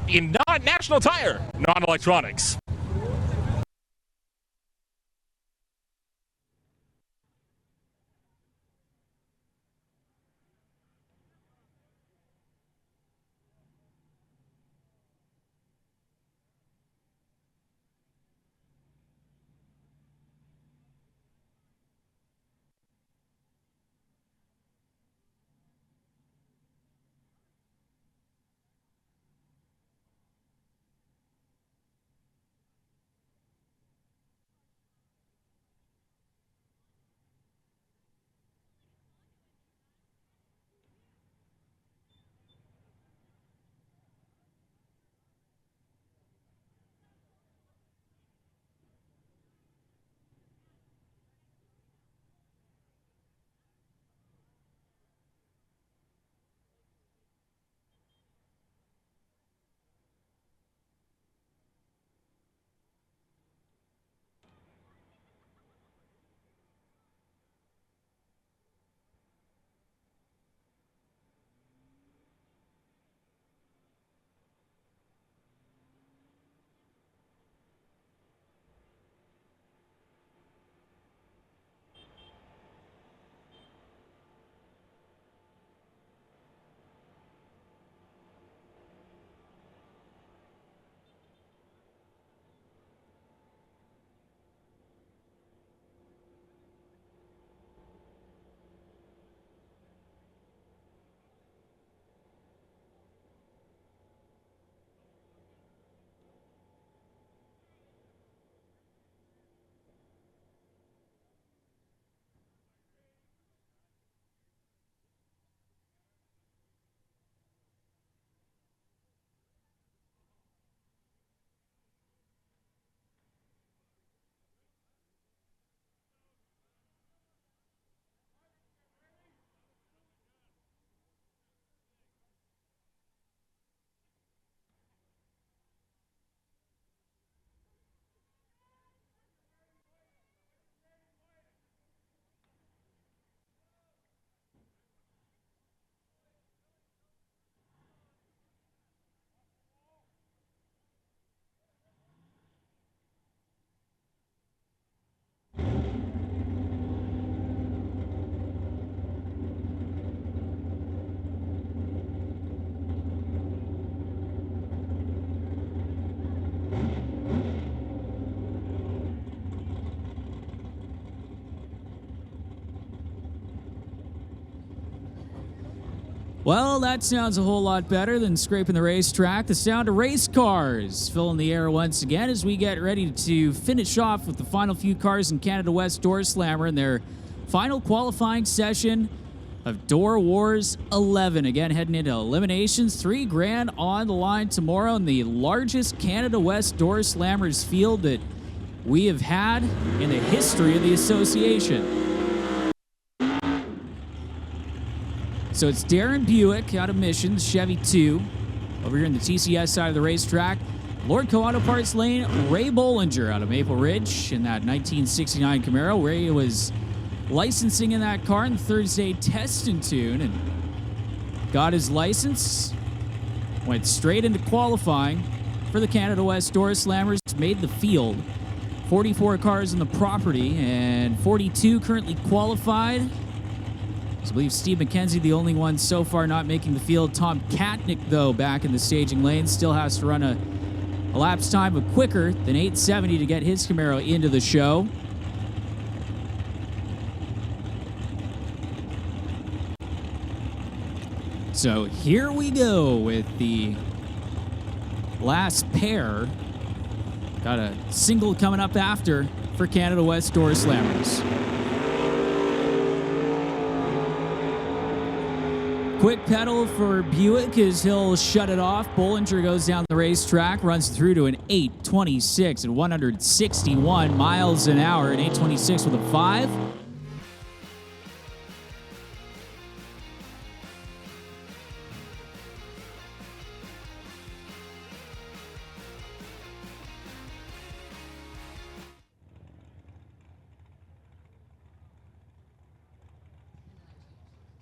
in National Tire, non-electronics. Well, that sounds a whole lot better than scraping the racetrack. The sound of race cars filling the air once again as we get ready to finish off with the final few cars in Canada West Doorslammer in their final qualifying session of DOORWARZ 11. Again, heading into eliminations. $3,000 on the line tomorrow in the largest Canada West Doorslammers field that we have had in the history of the association. So it's Darren Buick out of Missions, Chevy 2. Over here in the TCS side of the racetrack, Lordco Auto Parts Lane, Ray Bollinger out of Maple Ridge in that 1969 Camaro. Ray was licensing in that car in the Thursday test and tune and got his license. Went straight into qualifying for the Canada West Doorslammers. Made the field. 44 cars on the property and 42 currently qualified. I believe Steve McKenzie, the only one so far not making the field. Tom Katnick, though, back in the staging lane, still has to run a lapse time of quicker than 8:70 to get his Camaro into the show. So here we go with the last pair. Got a single coming up after for Canada West Doorslammers. Quick pedal for Buick as he'll shut it off. Bollinger goes down the racetrack, runs through to an 8:26 at 161 miles an hour, an 8:26 with a 5.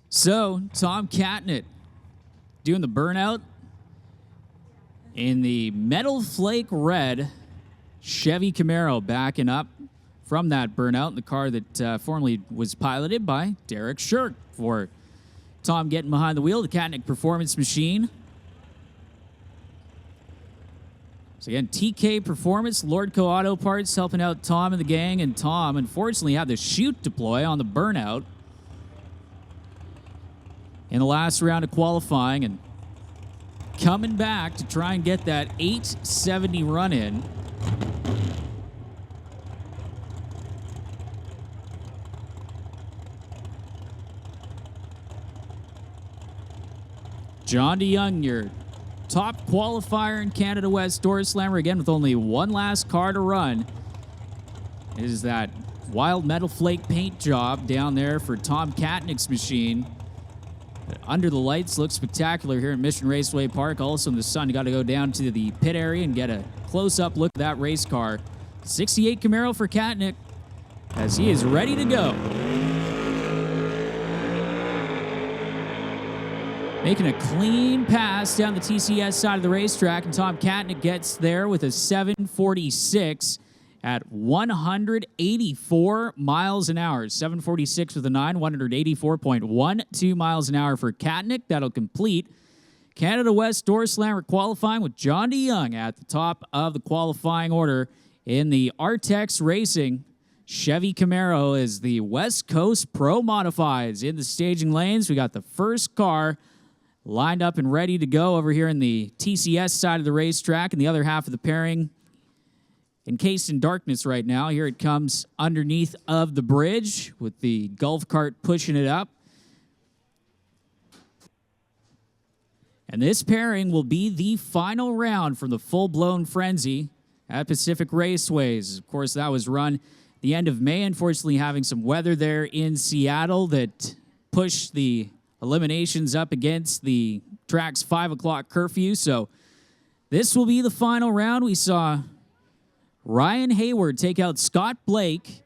So, Tom Katnick doing the burnout in the Metal Flake Red Chevy Camaro, backing up from that burnout in the car that formerly was piloted by Derek Shirk for Tom getting behind the wheel, the Katnick Performance Machine. So again, TK Performance, Lordco Auto Parts helping out Tom and the gang, and Tom unfortunately had the chute deploy on the burnout in the last round of qualifying, and coming back to try and get that 8:70 run in. John DeYoung, your top qualifier in Canada West Doorslammer, again with only one last car to run, is that wild metal flake paint job down there for Tom Katnick's machine. Under the lights, looks spectacular here at Mission Raceway Park. Also in the sun, you got to go down to the pit area and get a close-up look at that race car. 68 Camaro for Katnick as he is ready to go. Making a clean pass down the TCS side of the racetrack, and Tom Katnick gets there with a 7:46 at 184 miles an hour. 7:46 with a 9, 184.12 miles an hour for Katnick. That'll complete Canada West Doorslammer qualifying with John DeYoung at the top of the qualifying order in the Artex Racing Chevy Camaro as the West Coast Pro Modifieds in the staging lanes. We got the first car lined up and ready to go over here in the TCS side of the racetrack, and the other half of the pairing encased in darkness right now. Here it comes underneath of the bridge with the golf cart pushing it up. And this pairing will be the final round from the full-blown frenzy at Pacific Raceways. Of course, that was run the end of May. Unfortunately, having some weather there in Seattle that pushed the eliminations up against the track's 5 o'clock curfew. So this will be the final round. We saw Ryan Hayward take out Scott Blake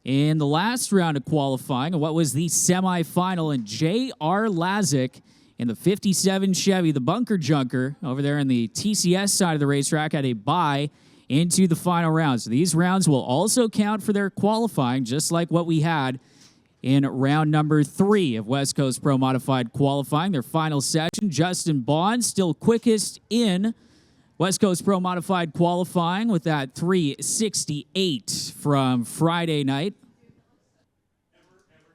in the last round of qualifying, and what was the semifinal, and J.R. Lazick in the 57 Chevy, the bunker junker, over there in the TCS side of the racetrack, had a bye into the final round. So these rounds will also count for their qualifying, just like what we had in round number 3 of West Coast Pro Modified qualifying. Their final session, Justin Bond, still quickest in West Coast Pro Modified qualifying with that 3:68 from Friday night.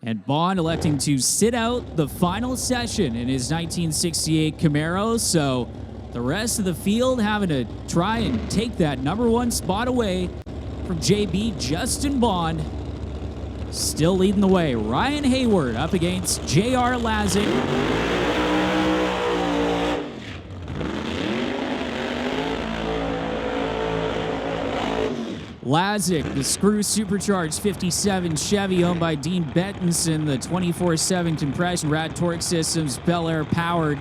And Bond electing to sit out the final session in his 1968 Camaro. So the rest of the field having to try and take that number 1 spot away from JB. Justin Bond still leading the way. Ryan Hayward up against J.R. Lazick. Lazick, the Screw Supercharged 57 Chevy owned by Dean Bettinson, the 24/7 compression Rad Torque Systems, Bel Air powered.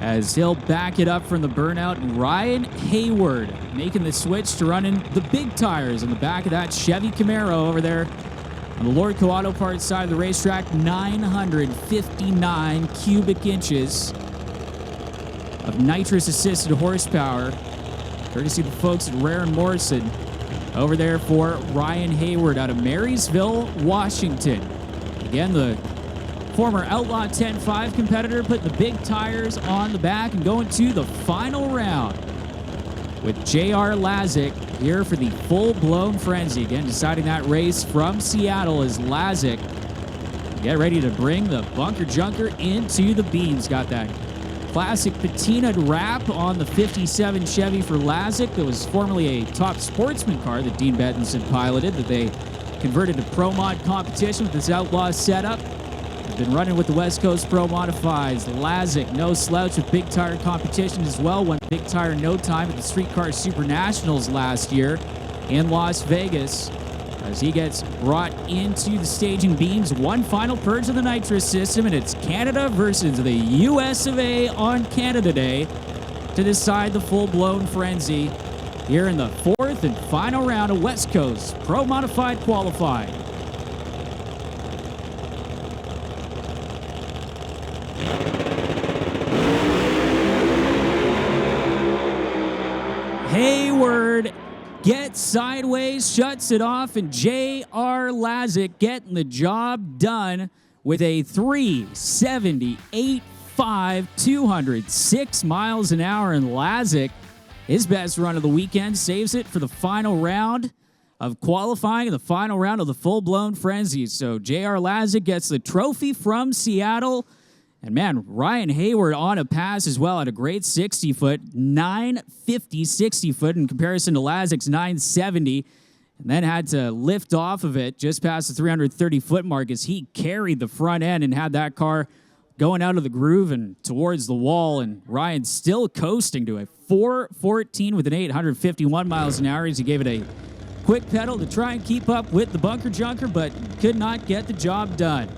As he'll back it up from the burnout, and Ryan Hayward making the switch to running the big tires on the back of that Chevy Camaro over there on the Lordco Auto Parts side of the racetrack. 959 cubic inches of nitrous-assisted horsepower, courtesy of the folks at Rare and Morrison over there for Ryan Hayward out of Marysville, Washington. Again, the former Outlaw 10.5 competitor putting the big tires on the back and going to the final round with J.R. Lazick here for the full-blown frenzy. Again, deciding that race from Seattle is Lazick. Get ready to bring the bunker junker into the beams. Got that classic patinaed wrap on the 57 Chevy for Lazick that was formerly a top sportsman car that Dean Bettens had piloted that they converted to Pro Mod competition with this Outlaw setup. Been running with the West Coast Pro Modifieds. Lazick, no slouch with big tire competition as well. Won big tire no time at the Streetcar Super Nationals last year in Las Vegas. As he gets brought into the staging beams, one final purge of the nitrous system, and it's Canada versus the US of A on Canada Day to decide the full-blown frenzy here in the fourth and final round of West Coast Pro Modified Qualifying. Hayward gets sideways, shuts it off, and J.R. Lazick getting the job done with a 378.5, 206 miles an hour. And Lazick, his best run of the weekend, saves it for the final round of qualifying and the final round of the full-blown frenzy. So J.R. Lazick gets the trophy from Seattle. And man, Ryan Hayward on a pass as well at a great 60-foot, 950 60-foot in comparison to Lazick's 970, and then had to lift off of it just past the 330-foot mark as he carried the front end and had that car going out of the groove and towards the wall. And Ryan still coasting to a 414 with an 851 miles an hour as he gave it a quick pedal to try and keep up with the bunker junker, but could not get the job done.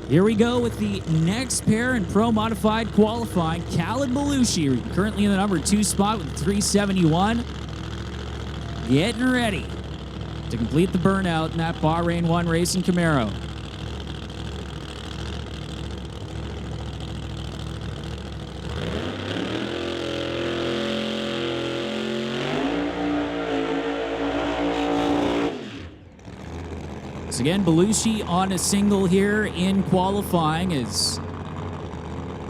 Here we go with the next pair in Pro Modified Qualifying. Khaled Belushi, currently in the number 2 spot with 371. Getting ready to complete the burnout in that Bahrain 1 racing Camaro. Again, Belushi on a single here in qualifying. Is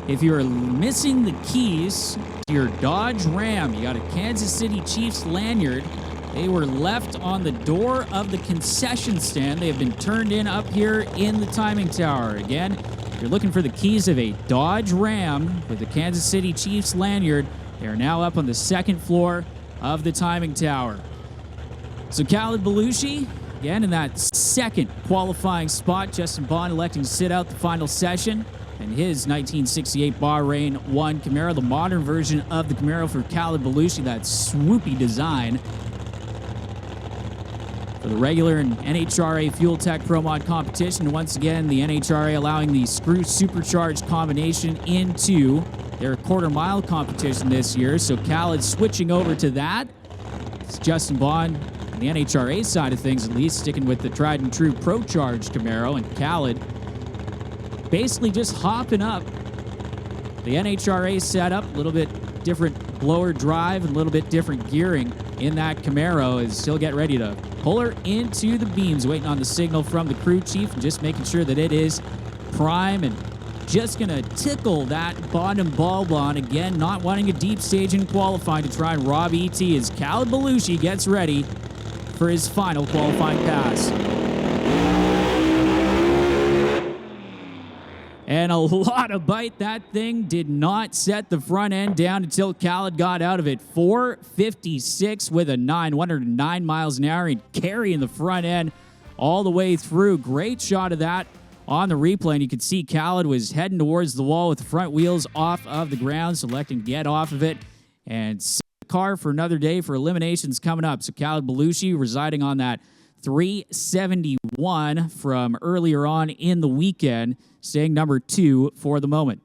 if you're missing the keys to your Dodge Ram, you got a Kansas City Chiefs lanyard. They were left on the door of the concession stand. They have been turned in up here in the timing tower. Again, if you're looking for the keys of a Dodge Ram with the Kansas City Chiefs lanyard, they are now up on the second floor of the timing tower. So Khaled Belushi, again, in that second qualifying spot, Justin Bond electing to sit out the final session. And his 1968 Bahrain 1 Camaro, the modern version of the Camaro for Khaled Belushi, that swoopy design. For the regular and NHRA Fuel Tech Pro Mod competition, and once again, the NHRA allowing the screw supercharged combination into their quarter-mile competition this year. So Khaled switching over to that. It's Justin Bond, the NHRA side of things at least, sticking with the tried and true Pro Charged Camaro, and Khaled basically just hopping up the NHRA setup, a little bit different blower drive and a little bit different gearing in that Camaro as he'll get ready to pull her into the beams, waiting on the signal from the crew chief and just making sure that it is prime and just gonna tickle that bottom bulb on again, not wanting a deep stage in qualifying to try and rob ET as Khaled Belushi gets ready for his final qualifying pass. And a lot of bite. That thing did not set the front end down until Khaled got out of it. 456 with a 109 miles an hour and carrying the front end all the way through. Great shot of that on the replay. And you could see Khaled was heading towards the wall with the front wheels off of the ground, selecting to get off of it and car for another day for eliminations coming up. So Khaled Belushi residing on that 371 from earlier on in the weekend, staying number 2 for the moment.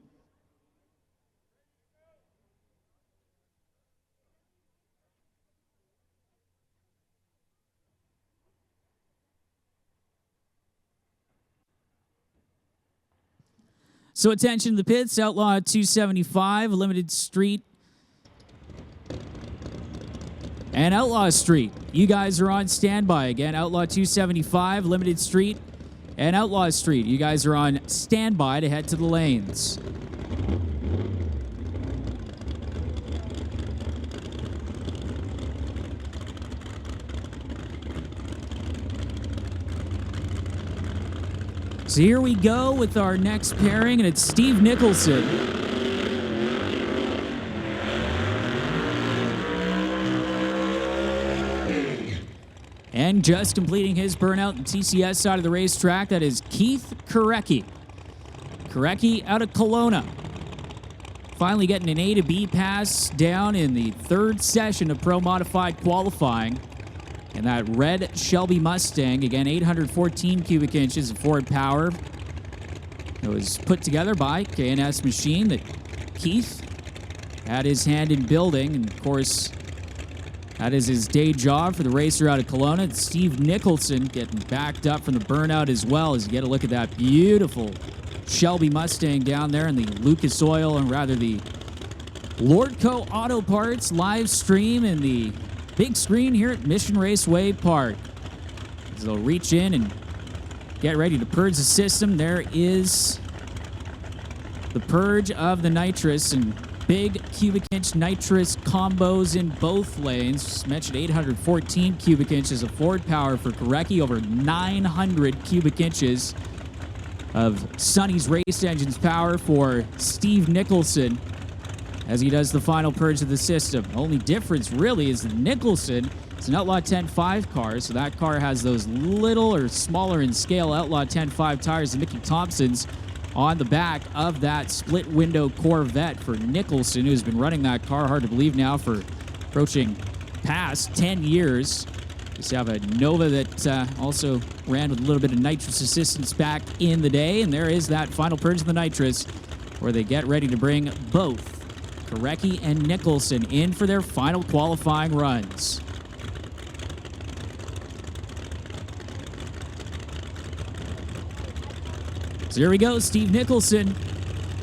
So attention to the pits, Outlaw 275, Limited Street And Outlaw Street, you guys are on standby. Again, Outlaw 275, Limited Street, and Outlaw Street, you guys are on standby to head to the lanes. So here we go with our next pairing, and it's Steve Nicholson. And just completing his burnout in TCS side of the racetrack, that is Keith Korecki. Korecki out of Kelowna. Finally getting an A to B pass down in the third session of Pro Modified qualifying. And that red Shelby Mustang, again, 814 cubic inches of forward power. It was put together by K&S Machine that Keith had his hand in building. And, of course, that is his day job for the racer out of Kelowna. It's Steve Nicholson getting backed up from the burnout as well, as you get a look at that beautiful Shelby Mustang down there in the Lucas Oil, and rather the Lordco Auto Parts live stream in the big screen here at Mission Raceway Park. As they'll reach in and get ready to purge the system. There is the purge of the nitrous, and big cubic inch nitrous combos in both lanes. Just mentioned 814 cubic inches of forward power for Korecki, over 900 cubic inches of Sonny's Race Engines power for Steve Nicholson as he does the final purge of the system. Only difference really is that Nicholson is an Outlaw 10.5 car, so that car has those little or smaller in scale Outlaw 10.5 tires than Mickey Thompson's on the back of that split window Corvette for Nicholson, who's been running that car, hard to believe now, for approaching past 10 years. Just have a Nova that also ran with a little bit of nitrous assistance back in the day, and there is that final purge of the nitrous where they get ready to bring both Korecki and Nicholson in for their final qualifying runs. So here we go, Steve Nicholson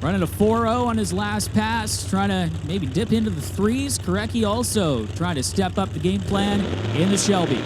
running a 4.0 on his last pass, trying to maybe dip into the threes. Korecki also trying to step up the game plan in the Shelby.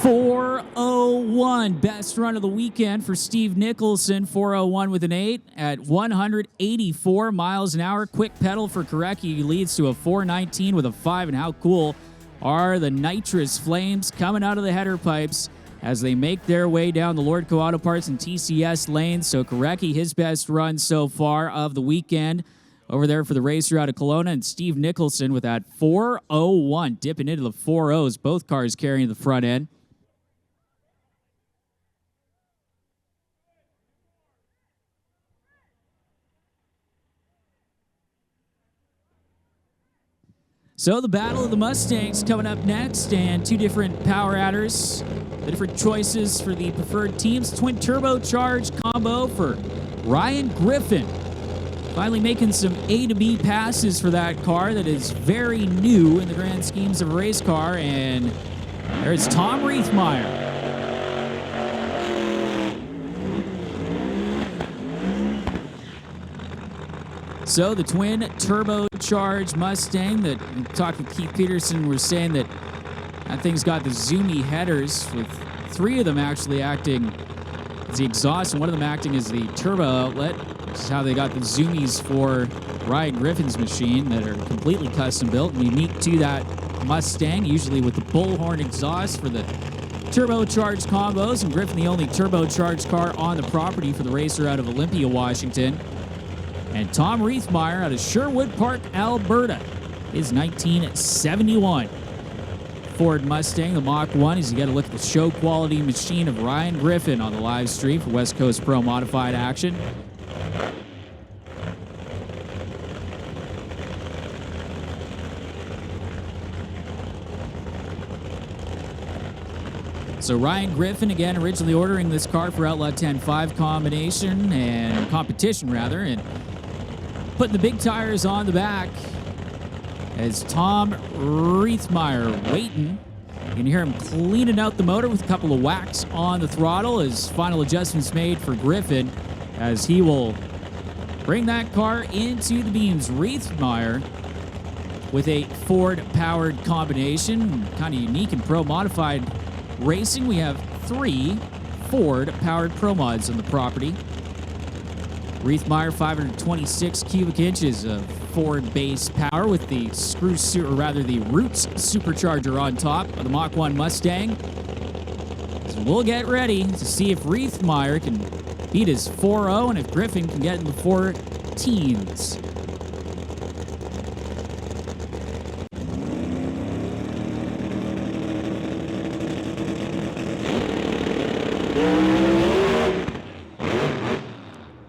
.401, best run of the weekend for Steve Nicholson. 401 with an 8 at 184 miles an hour. Quick pedal for Korecki leads to a 419 with a 5. And how cool are the nitrous flames coming out of the header pipes as they make their way down the Lordco Auto Parts and TCS lanes. So Korecki, his best run so far of the weekend over there for the racer out of Kelowna, and Steve Nicholson with that 401, dipping into the 4.0s, both cars carrying the front end. So the Battle of the Mustangs coming up next, and two different power adders, the different choices for the preferred teams. Twin turbocharged combo for Ryan Griffin. Finally making some A to B passes for that car that is very new in the grand schemes of a race car. And there's Tom Riethmeyer. So the twin turbocharged Mustang that we talked with Keith Peterson, we're saying that that thing's got the zoomy headers, with 3 of them actually acting as the exhaust and one of them acting as the turbo outlet. This is how they got the zoomies for Ryan Griffin's machine that are completely custom built and unique to that Mustang, usually with the bullhorn exhaust for the turbocharged combos, and Griffin the only turbocharged car on the property for the racer out of Olympia, Washington. And Tom Riethmeyer out of Sherwood Park, Alberta, is 1971 Ford Mustang, the Mach 1, as you get a look at the show quality machine of Ryan Griffin on the live stream for West Coast Pro Modified action. So Ryan Griffin, again, originally ordering this car for Outlaw 10.5 combination and competition, rather, and putting the big tires on the back as Tom Riethmeyer waiting. You can hear him cleaning out the motor with a couple of whacks on the throttle as final adjustments made for Griffin, as he will bring that car into the beams. Riethmeyer with a Ford-powered combination. Kind of unique in pro-modified racing. We have 3 Ford-powered Pro Mods on the property. Riethmeyer, 526 cubic inches of Ford base power with the the Roots supercharger on top of the Mach 1 Mustang. So we'll get ready to see if Riethmeyer can beat his 4.0 and if Griffin can get in the 14s.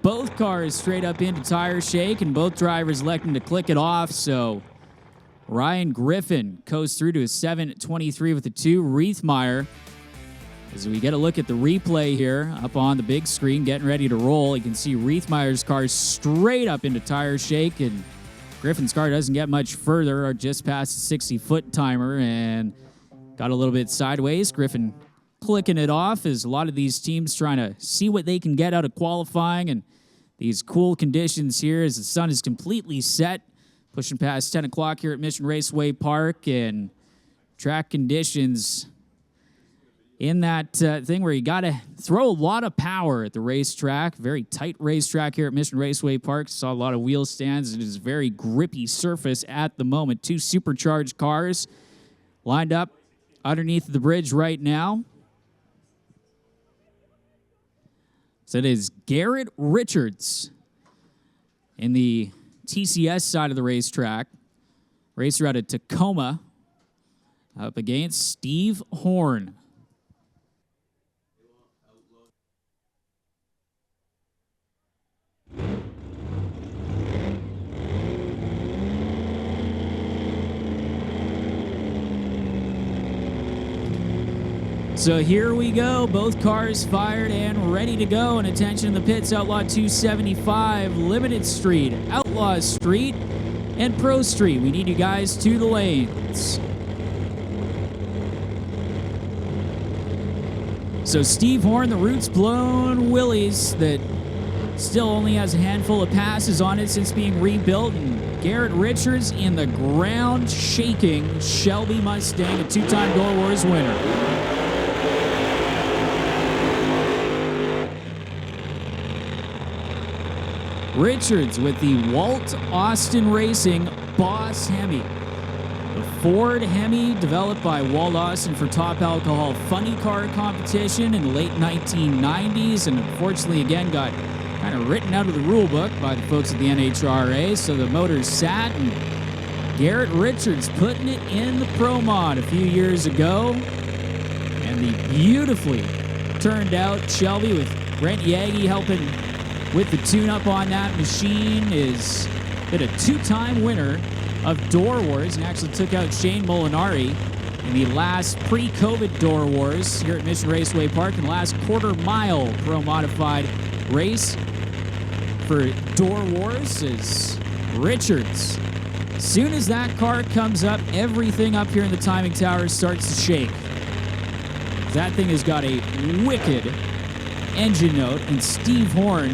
Both cars straight up into tire shake, and both drivers electing to click it off. So Ryan Griffin coast through to a 7:23 with the 2. Riethmeyer, as we get a look at the replay here up on the big screen, getting ready to roll, you can see Riethmeyer's car straight up into tire shake, and Griffin's car doesn't get much further, or just past the 60-foot timer, and got a little bit sideways. Griffin clicking it off as a lot of these teams trying to see what they can get out of qualifying, and these cool conditions here as the sun is completely set, pushing past 10 o'clock here at Mission Raceway Park, and track conditions in that thing where you got to throw a lot of power at the racetrack. Very tight racetrack here at Mission Raceway Park. Saw a lot of wheel stands. It is a very grippy surface at the moment. 2 supercharged cars lined up underneath the bridge right now. So it is Garrett Richards in the TCS side of the racetrack. Racer out of Tacoma up against Steve Horn. So here we go, both cars fired and ready to go. And attention in the pits, Outlaw 275, Limited Street, Outlaw Street, and Pro Street. We need you guys to the lanes. So Steve Horn, the Roots blown Willys that still only has a handful of passes on it since being rebuilt. And Garrett Richards in the ground-shaking Shelby Mustang, a 2-time DOORWARZ winner. Richards with the Walt Austin Racing Boss Hemi. The Ford Hemi developed by Walt Austin for top alcohol funny car competition in the late 1990s, and unfortunately again got kind of written out of the rule book by the folks at the NHRA, so the motors sat, and Garrett Richards putting it in the Pro Mod a few years ago. And the beautifully turned out Shelby with Brent Yagi helping with the tune-up on that machine is been a 2-time winner of DOORWARZ and actually took out Shane Molinari in the last pre-COVID DOORWARZ here at Mission Raceway Park in the last quarter-mile pro-modified race for DOORWARZ is Richards. As soon as that car comes up, everything up here in the timing tower starts to shake. That thing has got a wicked engine note, and Steve Horn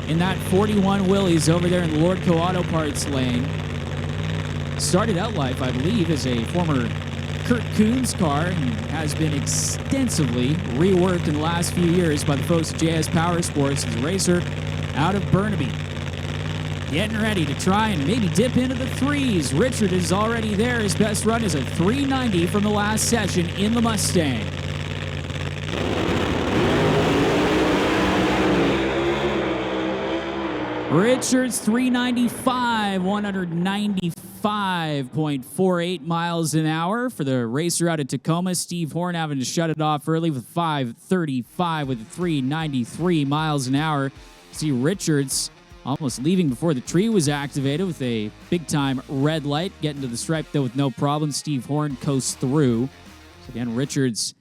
in that 41 Willys over there in the Lordco Auto Parts lane started out life, I believe, as a former Kurt Coons car and has been extensively reworked in the last few years by the folks at JS Power Sports as a racer out of Burnaby. Getting ready to try and maybe dip into the 3s. Richard is already there. His best run is a 390 from the last session in the Mustang. Richards 395, 195.48 miles an hour for the racer out of Tacoma. Steve Horn having to shut it off early with 535 with 393 miles an hour. See Richards almost leaving before the tree was activated with a big-time red light. Getting to the stripe, though, with no problem. Steve Horn coasts through. So again, Richards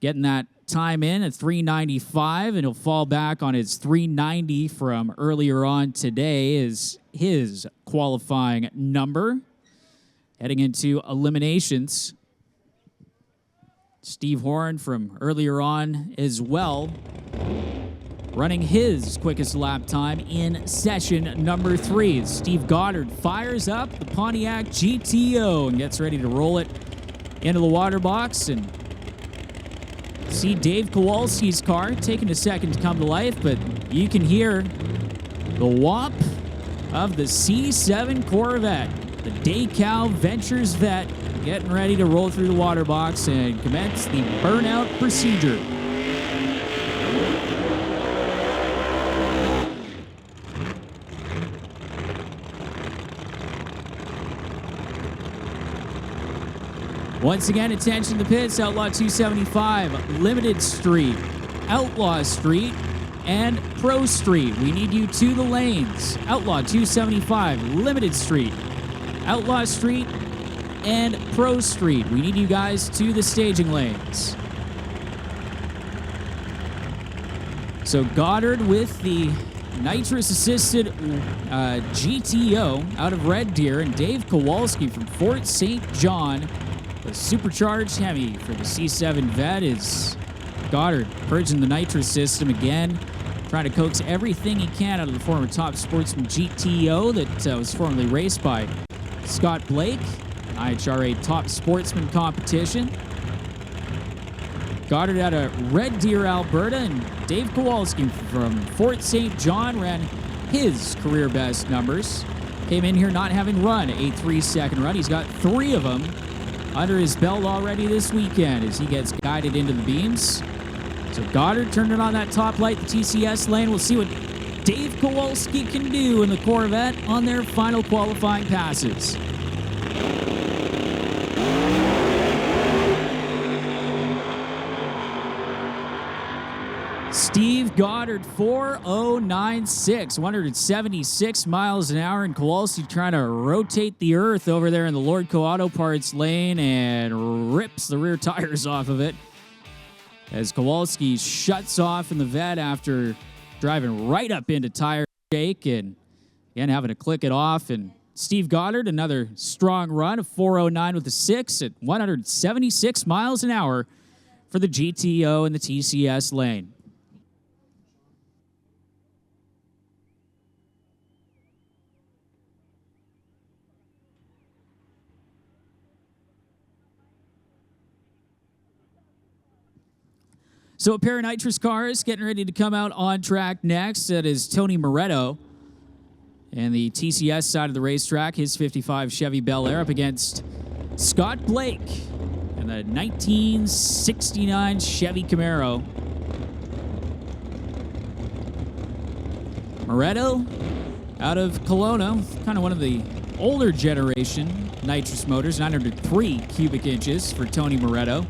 getting that time in at 395, and he'll fall back on his 390 from earlier on today is his qualifying number. Heading into eliminations, Steve Horn from earlier on as well. running his quickest lap time in session number 3. Steve Goddard fires up the Pontiac GTO and gets ready to roll it into the water box. And see Dave Kowalski's car taking a second to come to life, but you can hear the whomp of the C7 Corvette, the Daycal Ventures Vet, getting ready to roll through the water box and commence the burnout procedure. Once again, attention to pits, Outlaw 275, Limited Street, Outlaw Street, and Pro Street. We need you to the lanes. Outlaw 275, Limited Street, Outlaw Street, and Pro Street. We need you guys to the staging lanes. So Goddard with the nitrous-assisted GTO out of Red Deer, and Dave Kowalski from Fort St. John, the supercharged Hemi for the C7 Vet. Is Goddard purging the nitrous system again, trying to coax everything he can out of the former Top Sportsman GTO that was formerly raced by Scott Blake, IHRA Top Sportsman competition. Goddard out of Red Deer, Alberta, and Dave Kowalski from Fort St. John ran his career best numbers. Came in here not having run a 3-second run. He's got 3 of them under his belt already this weekend as he gets guided into the beams. So Goddard turning on that top light, the TCS lane. We'll see what Dave Kowalski can do in the Corvette on their final qualifying passes. Steve Goddard, 4096, 176 miles an hour, and Kowalski trying to rotate the earth over there in the Lordco Auto Parts lane and rips the rear tires off of it as Kowalski shuts off in the vet after driving right up into tire shake and again having to click it off. And Steve Goddard, another strong run of 409 with a 6 at 176 miles an hour for the GTO and the TCS lane. So a pair of nitrous cars getting ready to come out on track next. That is Tony Moretto and the TCS side of the racetrack, his 55 Chevy Bel Air up against Scott Blake and the 1969 Chevy Camaro. Moretto out of Kelowna, kind of one of the older generation nitrous motors, 903 cubic inches for Tony Moretto.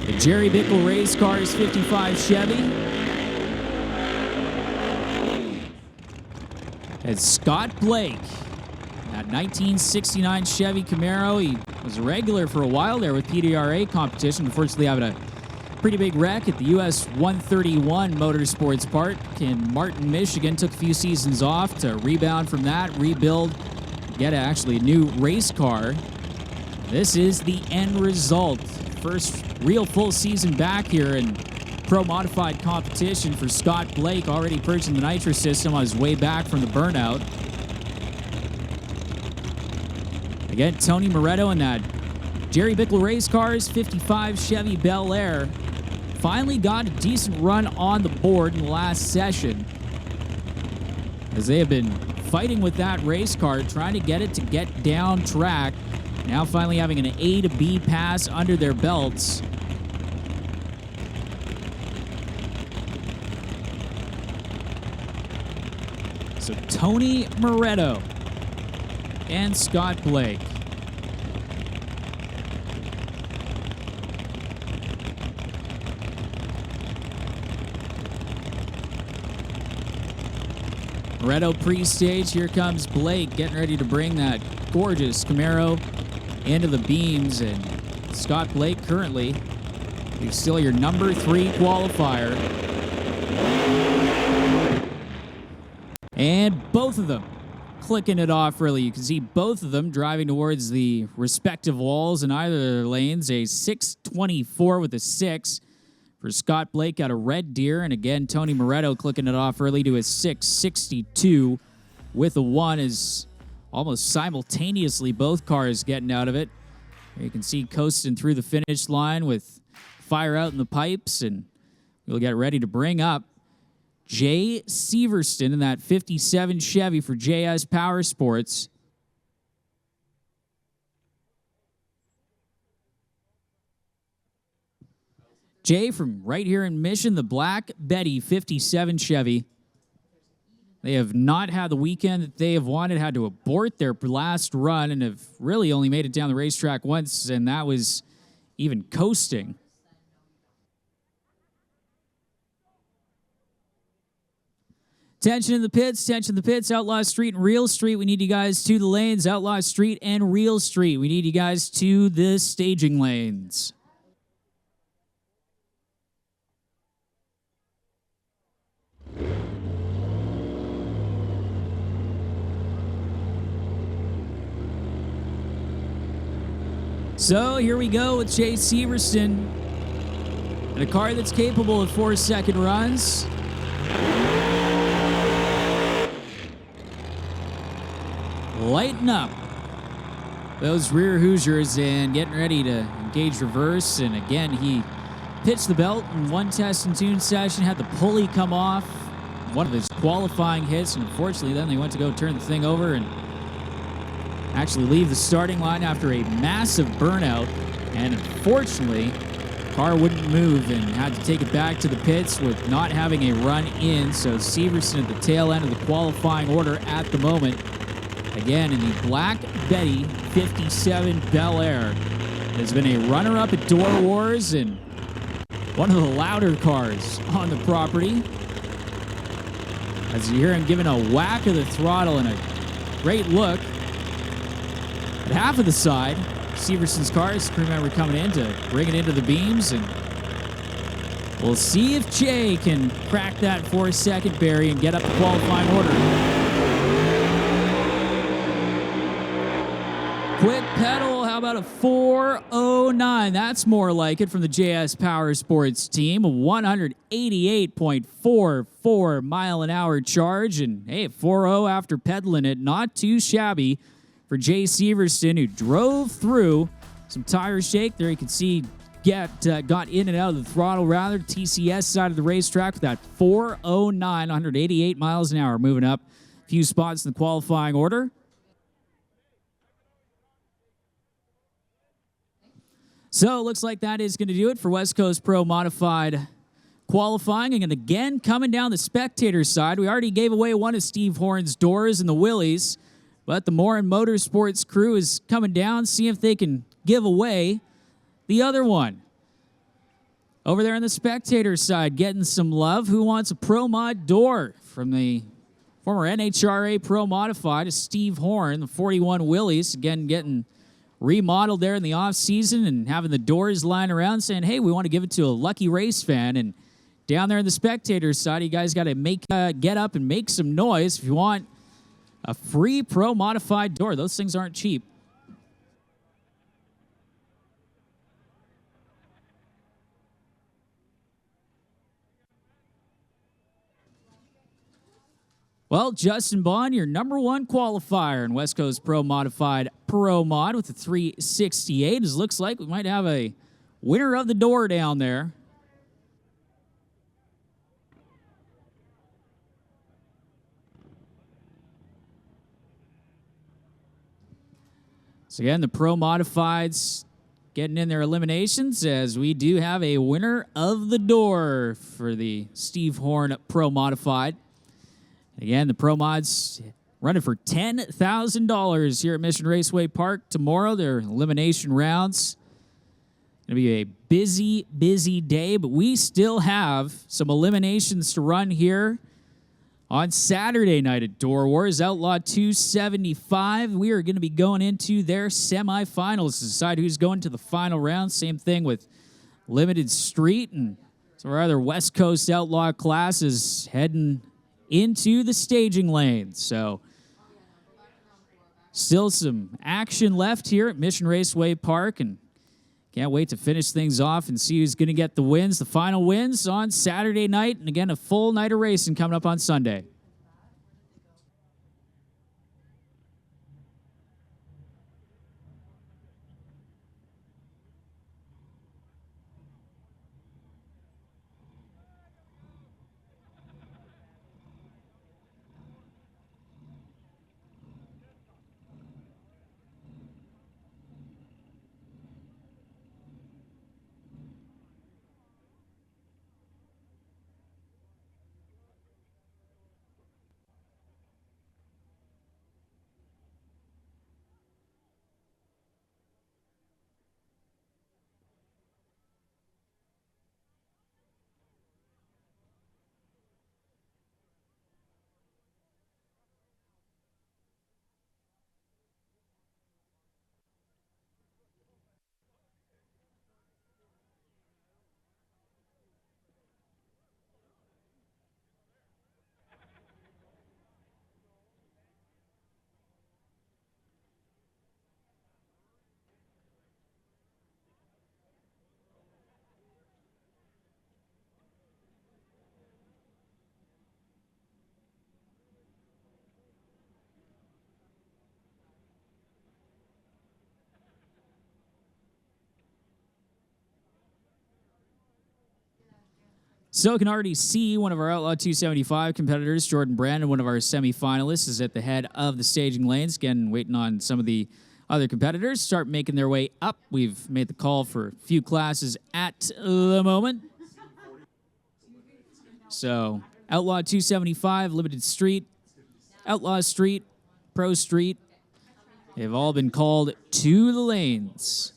The Gerry Bickle race cars, 55 Chevy. And Scott Blake, that 1969 Chevy Camaro. He was a regular for a while there with PDRA competition. Unfortunately, having a pretty big wreck at the US 131 Motorsports Park in Martin, Michigan. Took a few seasons off to rebound from that, rebuild, get actually a new race car. This is the end result. First real full season back here in pro modified competition for Scott Blake, already purchasing the nitrous system on his way back from the burnout. Again, Tony Moretto in that Gerry Bickle race cars, 55 Chevy Bel Air. Finally got a decent run on the board in the last session, as they have been fighting with that race car, trying to get it to get down track. Now finally having an A to B pass under their belts. So Tony Moretto and Scott Blake. Moretto pre-stage. Here comes Blake getting ready to bring that gorgeous Camaro into the beams, and Scott Blake currently, he's still your number 3 qualifier. And both of them clicking it off early. You can see both of them driving towards the respective walls in either of their lanes. A 624 with a 6 for Scott Blake out of Red Deer. And again, Tony Moretto clicking it off early to a 662 with a 1 is almost simultaneously both cars getting out of it. You can see coasting through the finish line with fire out in the pipes, and we'll get ready to bring up Jay Severston in that 57 Chevy for JS Power Sports. Jay from right here in Mission, the Black Betty 57 Chevy. They have not had the weekend that they have wanted, had to abort their last run, and have really only made it down the racetrack once, and that was even coasting. Tension in the pits, Outlaw Street and Real Street. We need you guys to the lanes. Outlaw Street and Real Street. We need you guys to the staging lanes. So here we go with Jay Severston in a car that's capable of 4-second runs. Lighten up those rear Hoosiers and getting ready to engage reverse. And again, he pitched the belt in one test and tune session, had the pulley come off, one of his qualifying hits, and unfortunately then they went to go turn the thing over and actually leave the starting line after a massive burnout. And unfortunately, car wouldn't move and had to take it back to the pits with not having a run in. So Severson at the tail end of the qualifying order at the moment. Again, in the Black Betty 57 Bel Air. Has been a runner-up at Door Wars and one of the louder cars on the property. As you hear him giving a whack of the throttle and a great look at half of the side. Severson's car is crew member coming in to bring it into the beams, and we'll see if Jay can crack that 4-second barrier and get up the qualifying order. Quick pedal, how about a 409? That's more like it from the JS Power Sports team. A 188.44 mile an hour charge, and hey, 4.0 after pedaling it, not too shabby for Jay Severston, who drove through some tire shake there. You can see got in and out of the throttle, rather, TCS side of the racetrack with that 409, 188 miles an hour, moving up a few spots in the qualifying order. So it looks like that is going to do it for West Coast Pro Modified qualifying. And again, coming down the spectator side, we already gave away one of Steve Horn's doors in the Willies, but the Morin Motorsports crew is coming down, see if they can give away the other one. Over there on the spectator side, getting some love. Who wants a Pro Mod door from the former NHRA Pro Modified? Steve Horn, the 41 Willies, again getting remodeled there in the off season and having the doors lying around saying, hey, we want to give it to a lucky race fan. And down there on the spectator side, you guys got to get up and make some noise if you want a free Pro Modified door. Those things aren't cheap. Well, Justin Bond, your number one qualifier in West Coast Pro Modified Pro Mod with the 368. It looks like we might have a winner of the door down there. So again, the Pro Modifieds getting in their eliminations, as we do have a winner of the door for the Steve Horn Pro Modified. Again, the Pro Mods running for $10,000 here at Mission Raceway Park tomorrow. Their elimination rounds. Going to be a busy, busy day, but we still have some eliminations to run here on Saturday night at Door Wars. Outlaw 275. We are going to be going into their semifinals to decide who's going to the final round. Same thing with Limited Street and some of our other West Coast Outlaw classes heading into the staging lanes. So Still some action left here at Mission Raceway Park, and can't wait to finish things off and see who's going to get the wins, the final wins on Saturday night, and again, a full night of racing coming up on Sunday. So can already see one of our Outlaw 275 competitors, Jordan Brandon, one of our semifinalists, is at the head of the staging lanes. Again, waiting on some of the other competitors start making their way up. We've made the call for a few classes at the moment. So Outlaw 275, Limited Street, Outlaw Street, Pro Street, they've all been called to the lanes.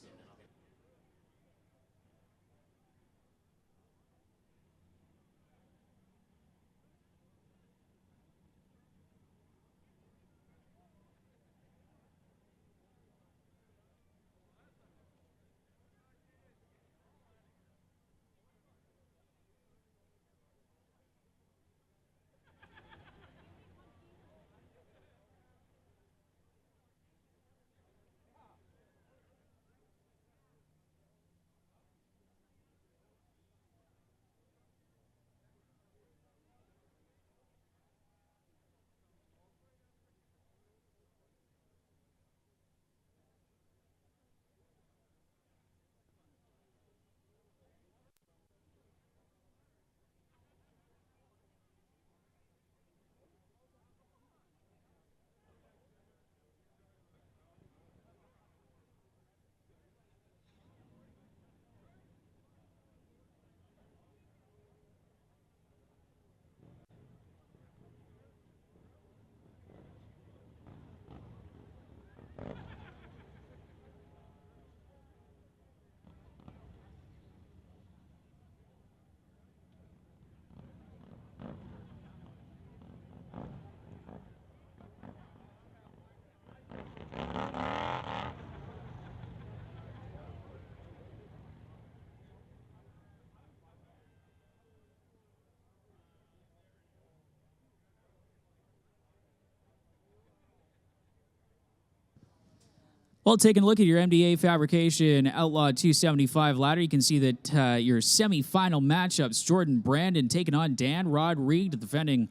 Well, taking a look at your MDA Fabrication Outlaw 275 ladder, you can see that your semifinal matchups, Jordan Brandon taking on Dan Rodriguez, the defending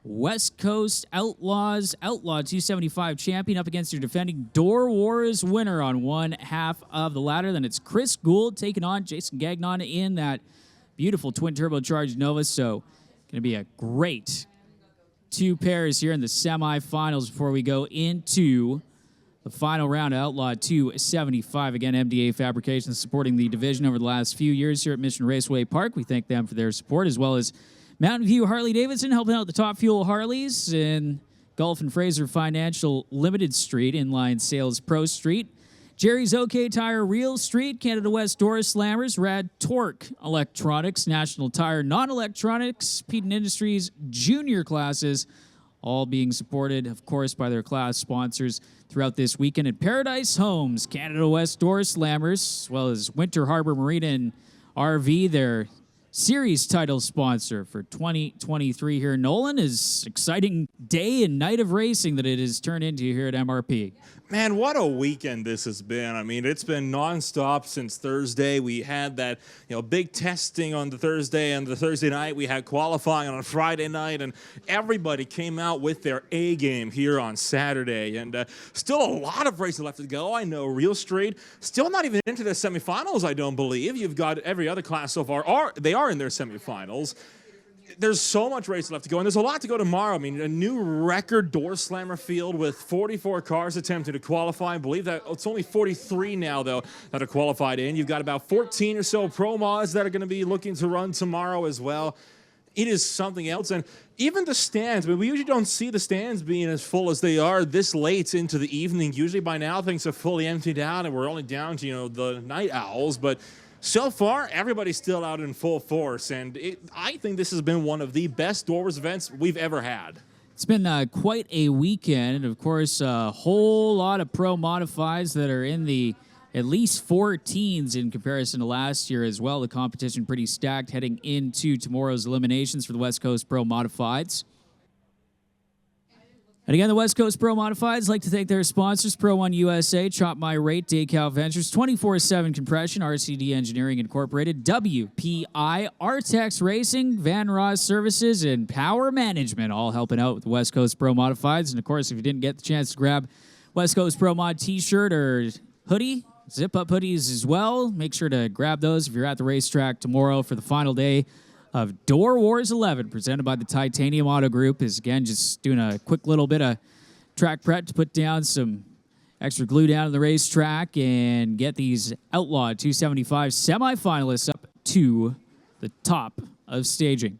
West Coast Outlaws Outlaw 275 champion, up against your defending DOORWARZ winner on one half of the ladder. Then it's Chris Gould taking on Jason Gagnon in that beautiful twin turbocharged Nova. So going to be a great two pairs here in the semifinals before we go into the final round of Outlaw 275. Again, MDA Fabrication supporting the division over the last few years here at Mission Raceway Park. We thank them for their support, as well as Mountain View Harley-Davidson helping out the Top Fuel Harleys, and Gulf and Fraser Financial Limited Street, Inline Sales Pro Street. Gerry's OK Tire Real Street, Canada West Doorslammers, Rad Torque Electronics, National Tire Non-Electronics, Peden Industries Junior classes, all being supported, of course, by their class sponsors throughout this weekend. At Paradise Homes, Canada West Doorslammers, as well as Winter Harbor Marina and RV, their series title sponsor for 2023 here. Nolan, is exciting day and night of racing that it has turned into here at MRP. Man, what a weekend this has been. I mean, it's been nonstop since Thursday. We had that, big testing on the Thursday, and the Thursday night we had qualifying on a Friday night, and everybody came out with their A game here on Saturday. And still a lot of racing left to go. I know Real Street still not even into the semifinals, I don't believe. You've got every other class so far. They are in their semifinals. There's so much race left to go, and there's a lot to go tomorrow. I mean, a new record Doorslammer field with 44 cars attempting to qualify. I believe that it's only 43 now, though, that are qualified in. You've got about 14 or so pro mods that are going to be looking to run tomorrow as well. It is something else, and even the stands. I mean, we usually don't see the stands being as full as they are this late into the evening. Usually by now things are fully emptied out, and we're only down to, the night owls, but so far, everybody's still out in full force, and I think this has been one of the best DOORWARZ events we've ever had. It's been quite a weekend, and of course, a whole lot of pro modifieds that are in the at least 14s in comparison to last year as well. The competition pretty stacked heading into tomorrow's eliminations for the West Coast Pro Modifieds. And again, the West Coast Pro Modifieds like to thank their sponsors, Pro One USA, Chop My Rate, Daycal Ventures, 24/7 Compression, RCD Engineering Incorporated, WPI, Artex Racing, Van Ross Services, and Power Management, all helping out with the West Coast Pro Modifieds. And of course, if you didn't get the chance to grab West Coast Pro Mod t-shirt or hoodie, zip-up hoodies as well, make sure to grab those if you're at the racetrack tomorrow for the final day of DOORWARZ 11, presented by the Titanium Auto Group. Is again just doing a quick little bit of track prep to put down some extra glue down on the racetrack and get these Outlaw 275 semifinalists up to the top of staging.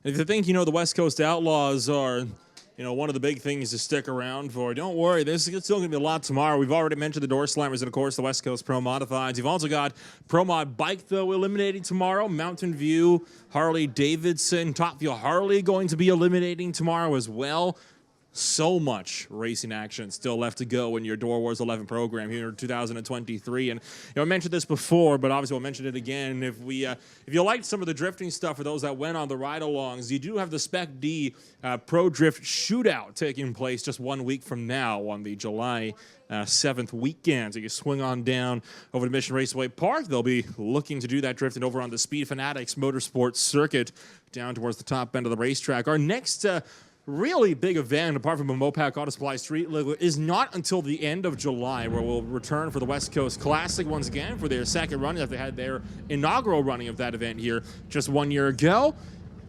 If you think, the West Coast Outlaws are, one of the big things to stick around for, don't worry. There's still going to be a lot tomorrow. We've already mentioned the Doorslammers and, of course, the West Coast Pro Modifieds. You've also got Pro Mod Bike, though, eliminating tomorrow. Mountain View, Harley Davidson, Top Fuel Harley going to be eliminating tomorrow as well. So much racing action still left to go in your DOORWARZ 11 program here in 2023. And I mentioned this before, but obviously we'll mention it again. If you liked some of the drifting stuff for those that went on the ride-alongs, you do have the Spec D Pro Drift Shootout taking place just 1 week from now on the July 7th weekend. So you swing on down over to Mission Raceway Park. They'll be looking to do that drifting over on the Speed Fanatics Motorsports Circuit down towards the top end of the racetrack. Our next really big event, apart from a Mopac Auto Supply Street Legal, is not until the end of July, where we'll return for the West Coast Classic once again for their second running after they had their inaugural running of that event here just 1 year ago.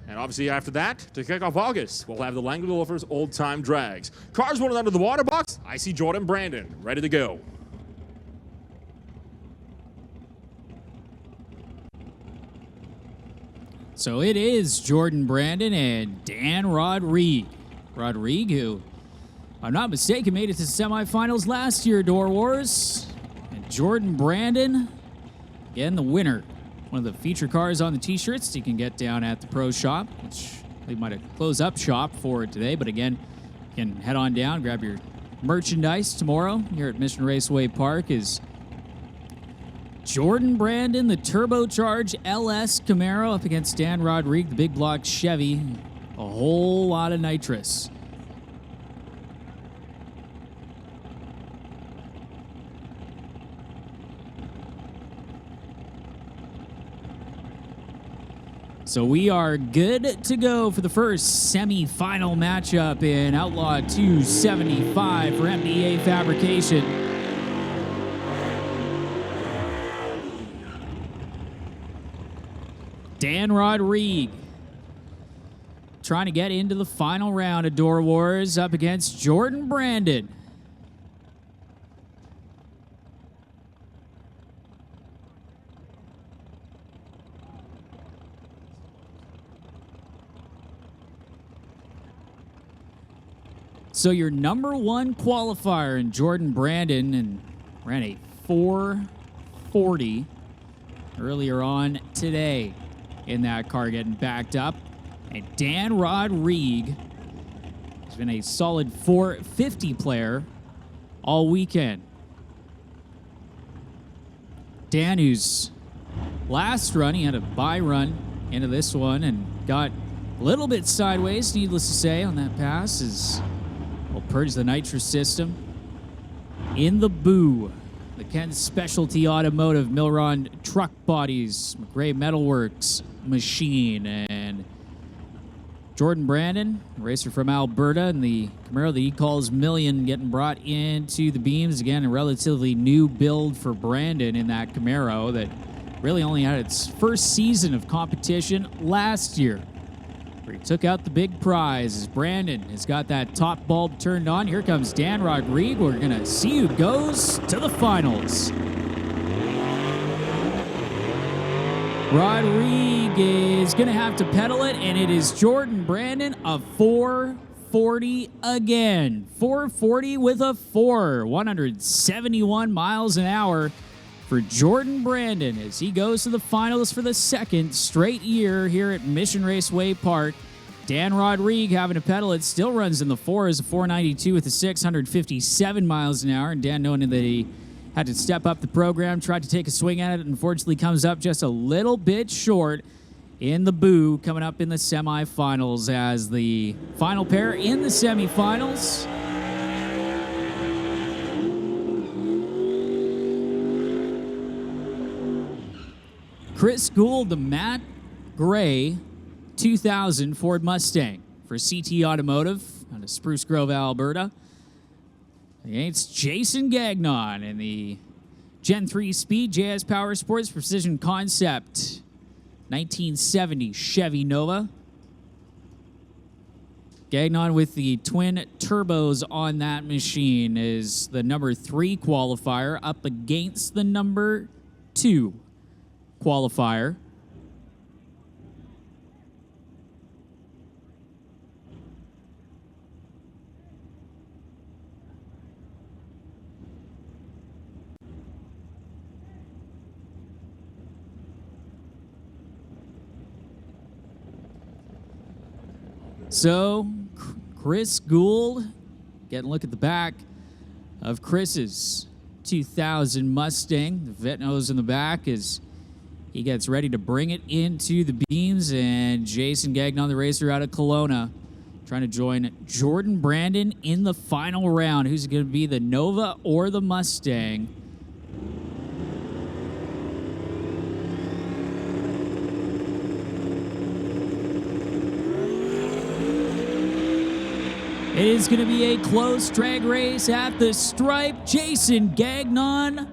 And obviously after that, to kick off August, we'll have the Langley Loafers Old Time Drags. Cars rolling under the water box. I see Jordan Brandon ready to go. So it is Jordan Brandon and Dan Rodrigue. Rodrigue, who, if I'm not mistaken, made it to the semifinals last year, DOORWARZ. And Jordan Brandon, again, the winner. One of the feature cars on the t-shirts you can get down at the Pro Shop, which they might have closed up shop for today. But again, you can head on down, grab your merchandise tomorrow here at Mission Raceway Park. Is Jordan Brandon, the turbocharged LS Camaro, up against Dan Rodrigue, the big block Chevy. A whole lot of nitrous. So we are good to go for the first semi-final matchup in Outlaw 275 for MDA Fabrication. Dan Rodriguez trying to get into the final round of Door Wars up against Jordan Brandon. So your number one qualifier in Jordan Brandon and ran a 440 earlier on today in that car getting backed up. And Dan Rodriguez has been a solid 450 player all weekend. Dan, whose last run, he had a bye run into this one and got a little bit sideways, needless to say, on that pass, as we'll purge the Nitro system. In the boo, the Ken Specialty Automotive Milron Truck Bodies, McRae Metalworks machine, and Jordan Brandon, racer from Alberta, and the Camaro that he calls Million, getting brought into the beams. Again, a relatively new build for Brandon in that Camaro that really only had its first season of competition last year, where he took out the big prize. As Brandon has got that top bulb turned on. Here comes Dan Rodriguez. We're going to see who goes to the finals. Rodriguez is going to have to pedal it, and it is Jordan Brandon, a 440 again. 440 with a 171 miles an hour for Jordan Brandon as he goes to the finals for the second straight year here at Mission Raceway Park. Dan Rodriguez having to pedal it, still runs in the 4s, a 492 with a 657 miles an hour, and Dan, knowing that he had to step up the program, tried to take a swing at it, unfortunately comes up just a little bit short in the boo, coming up in the semifinals as the final pair in the semifinals. Chris Gould, the Matt Gray 2000 Ford Mustang for CT Automotive out of Spruce Grove, Alberta, against Jason Gagnon in the Gen 3 Speed JS Power Sports Precision Concept 1970 Chevy Nova. Gagnon with the twin turbos on that machine is the number 3 qualifier up against the number 2 qualifier. So, Chris Gould, getting a look at the back of Chris's 2000 Mustang. The vet nose in the back as he gets ready to bring it into the beams, and Jason Gagnon, the racer out of Kelowna, trying to join Jordan Brandon in the final round. Who's going to be the Nova or the Mustang? It is going to be a close drag race at the stripe. Jason Gagnon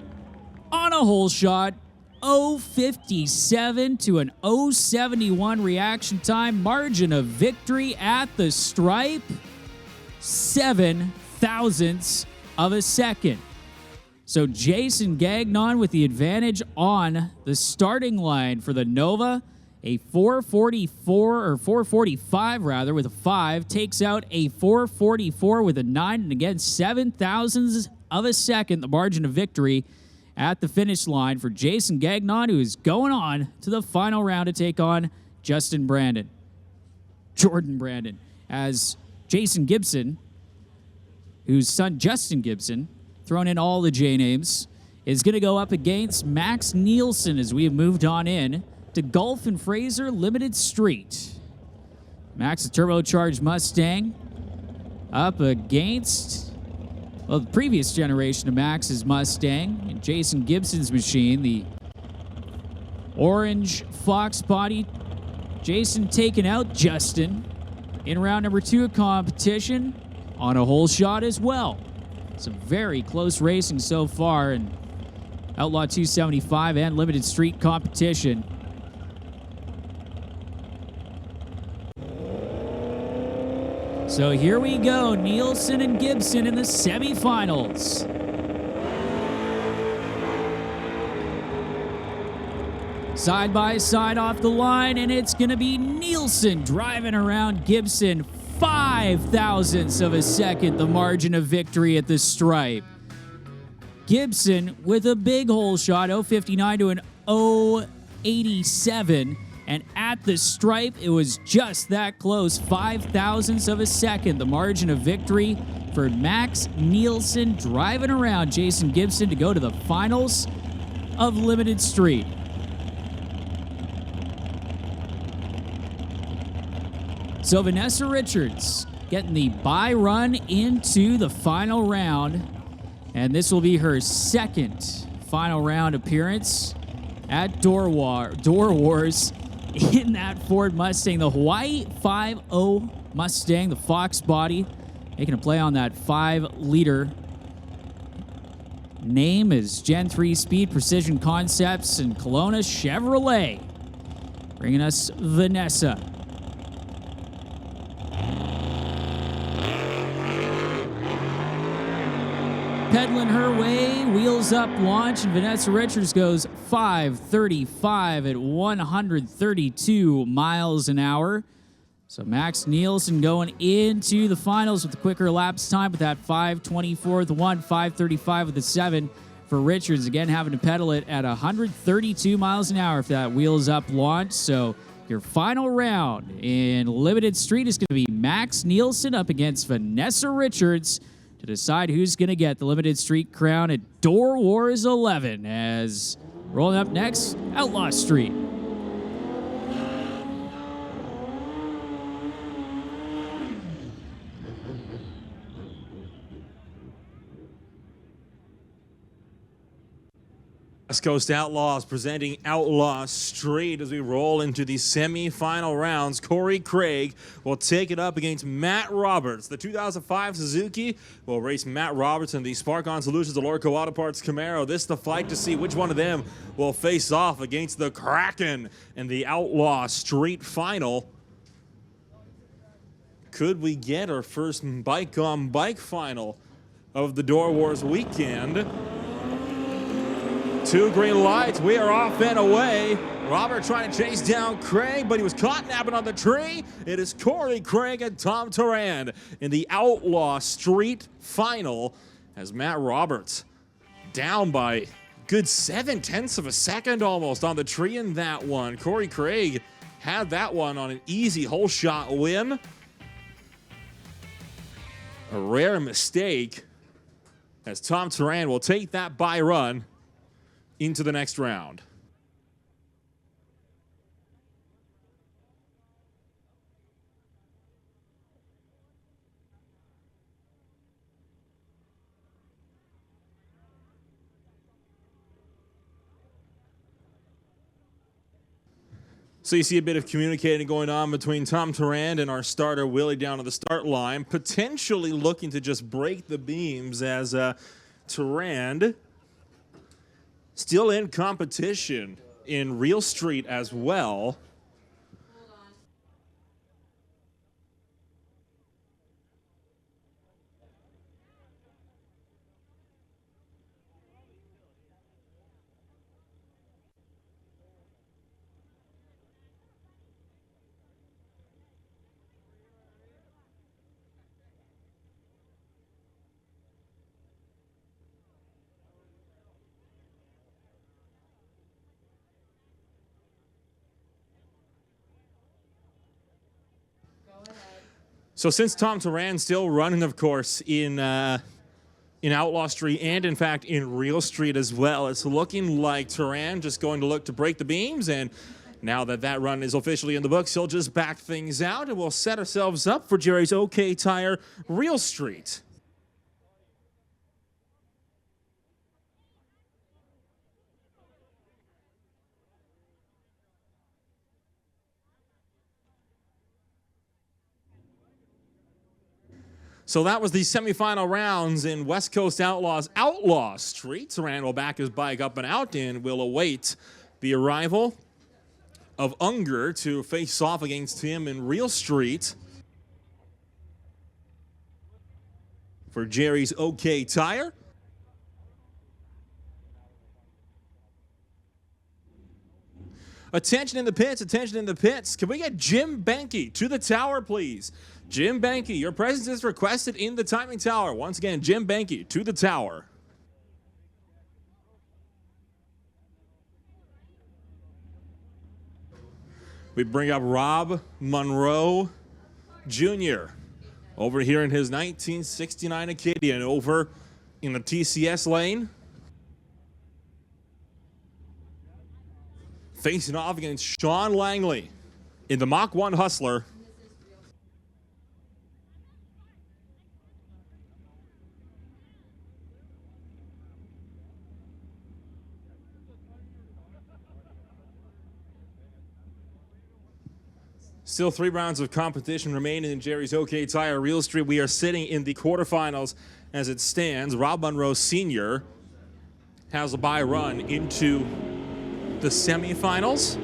on a hole shot. 0.57 to an 0.71 reaction time. Margin of victory at the stripe, 7 thousandths of a second. So Jason Gagnon with the advantage on the starting line for the Nova. A 444 or 445 rather with a 5 takes out a 444 with a 9, and again 7 thousandths of a second, the margin of victory at the finish line for Jason Gagnon, who is going on to the final round to take on Jordan Brandon, as Jason Gibson, whose son Justin Gibson, thrown in all the J names, is going to go up against Max Nielsen as we have moved on in to Gulf and Fraser Limited Street. Max, a turbocharged Mustang, up against, well, the previous generation of Max's Mustang, and Jason Gibson's machine, the orange Fox body. Jason taking out Justin in round number 2 of competition on a hole shot as well. Some very close racing so far in Outlaw 275 and Limited Street competition. So here we go, Nielsen and Gibson in the semifinals. Side by side off the line, and it's going to be Nielsen driving around Gibson. 0.05 of a second, the margin of victory at the stripe. Gibson with a big hole shot, 0.59 to an 0.87. And at the stripe, it was just that close, 0.05 of a second, the margin of victory for Max Nielsen driving around Jason Gibson to go to the finals of Limited Street. So Vanessa Richards getting the bye run into the final round, and this will be her second final round appearance at DOORWARZ in that Ford Mustang, the Hawaii 5.0 Mustang, the Fox body, making a play on that 5-liter. Name is Gen 3 Speed Precision Concepts and Kelowna Chevrolet. Bringing us Vanessa. Pedaling her way, wheels up, launch, and Vanessa Richards goes 5.35 at 132 miles an hour. So Max Nielsen going into the finals with the quicker lapse time with that 5.24 with the 1, 5.35 with the 7 for Richards. Again, having to pedal it at 132 miles an hour for that wheels up launch. So your final round in Limited Street is going to be Max Nielsen up against Vanessa Richards to decide who's going to get the Limited Street crown at DOORWARZ 11. As rolling up next, Outlaw Street. West Coast Outlaws presenting Outlaw Street as we roll into the semi-final rounds. Corey Craig will take it up against Matt Roberts. The 2005 Suzuki will race Matt Roberts in the Spark-On Solutions, the Lordco Auto Parts Camaro. This is the fight to see which one of them will face off against the Kraken in the Outlaw Street final. Could we get our first bike-on-bike final of the DOORWARZ weekend? 2 green lights. We are off and away. Robert trying to chase down Craig, but he was caught napping on the tree. It is Corey Craig and Tom Turand in the Outlaw Street final as Matt Roberts down by good 0.7 of a second almost on the tree in that one. Corey Craig had that one on an easy hole shot win. A rare mistake as Tom Turand will take that bye run into the next round. So you see a bit of communicating going on between Tom Turand and our starter Willie down to the start line, potentially looking to just break the beams as Turand still in competition in Real Street as well. So since Tom Turand still running, of course, in Outlaw Street and, in fact, in Real Street as well, it's looking like Turand just going to look to break the beams. And now that that run is officially in the books, he'll just back things out, and we'll set ourselves up for Gerry's OK Tire Real Street. So that was the semifinal rounds in West Coast Outlaws Outlaw Street. Turand will back his bike up and out and will await the arrival of Unger to face off against him in Real Street. for Gerry's OK Tire. Attention in the pits, attention in the pits. Can we get Jim Banky to the tower, please? Jim Banky, your presence is requested in the timing tower. Once again, Jim Banky to the tower. We bring up Rob Monroe Jr. over here in his 1969 Acadian over in the TCS lane. Facing off against Sean Langley in the Mach 1 Hustler. Still 3 rounds of competition remaining in Gerry's OK Tire Real Street. We are sitting in the quarterfinals as it stands. Rob Monroe Sr. has a bye run into the semifinals.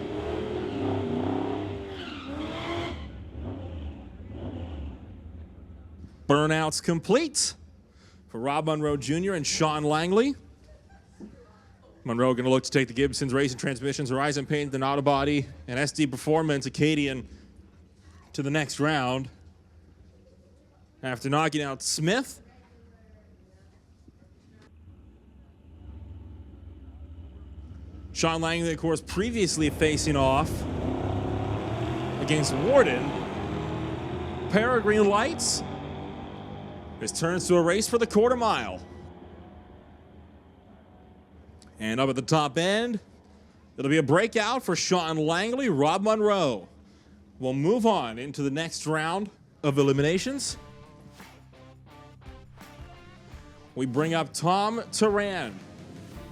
Burnouts complete for Rob Monroe Jr. and Sean Langley. Monroe going to look to take the Gibson's Racing Transmissions, Horizon Paint, and Autobody, and SD Performance Acadian to the next round. After knocking out Smith, Sean Langley, of course, previously facing off against Warden. Peregrine Lights. This turns to a race for the quarter mile. And up at the top end, it'll be a breakout for Sean Langley. Rob Monroe will move on into the next round of eliminations. We bring up Tom Turan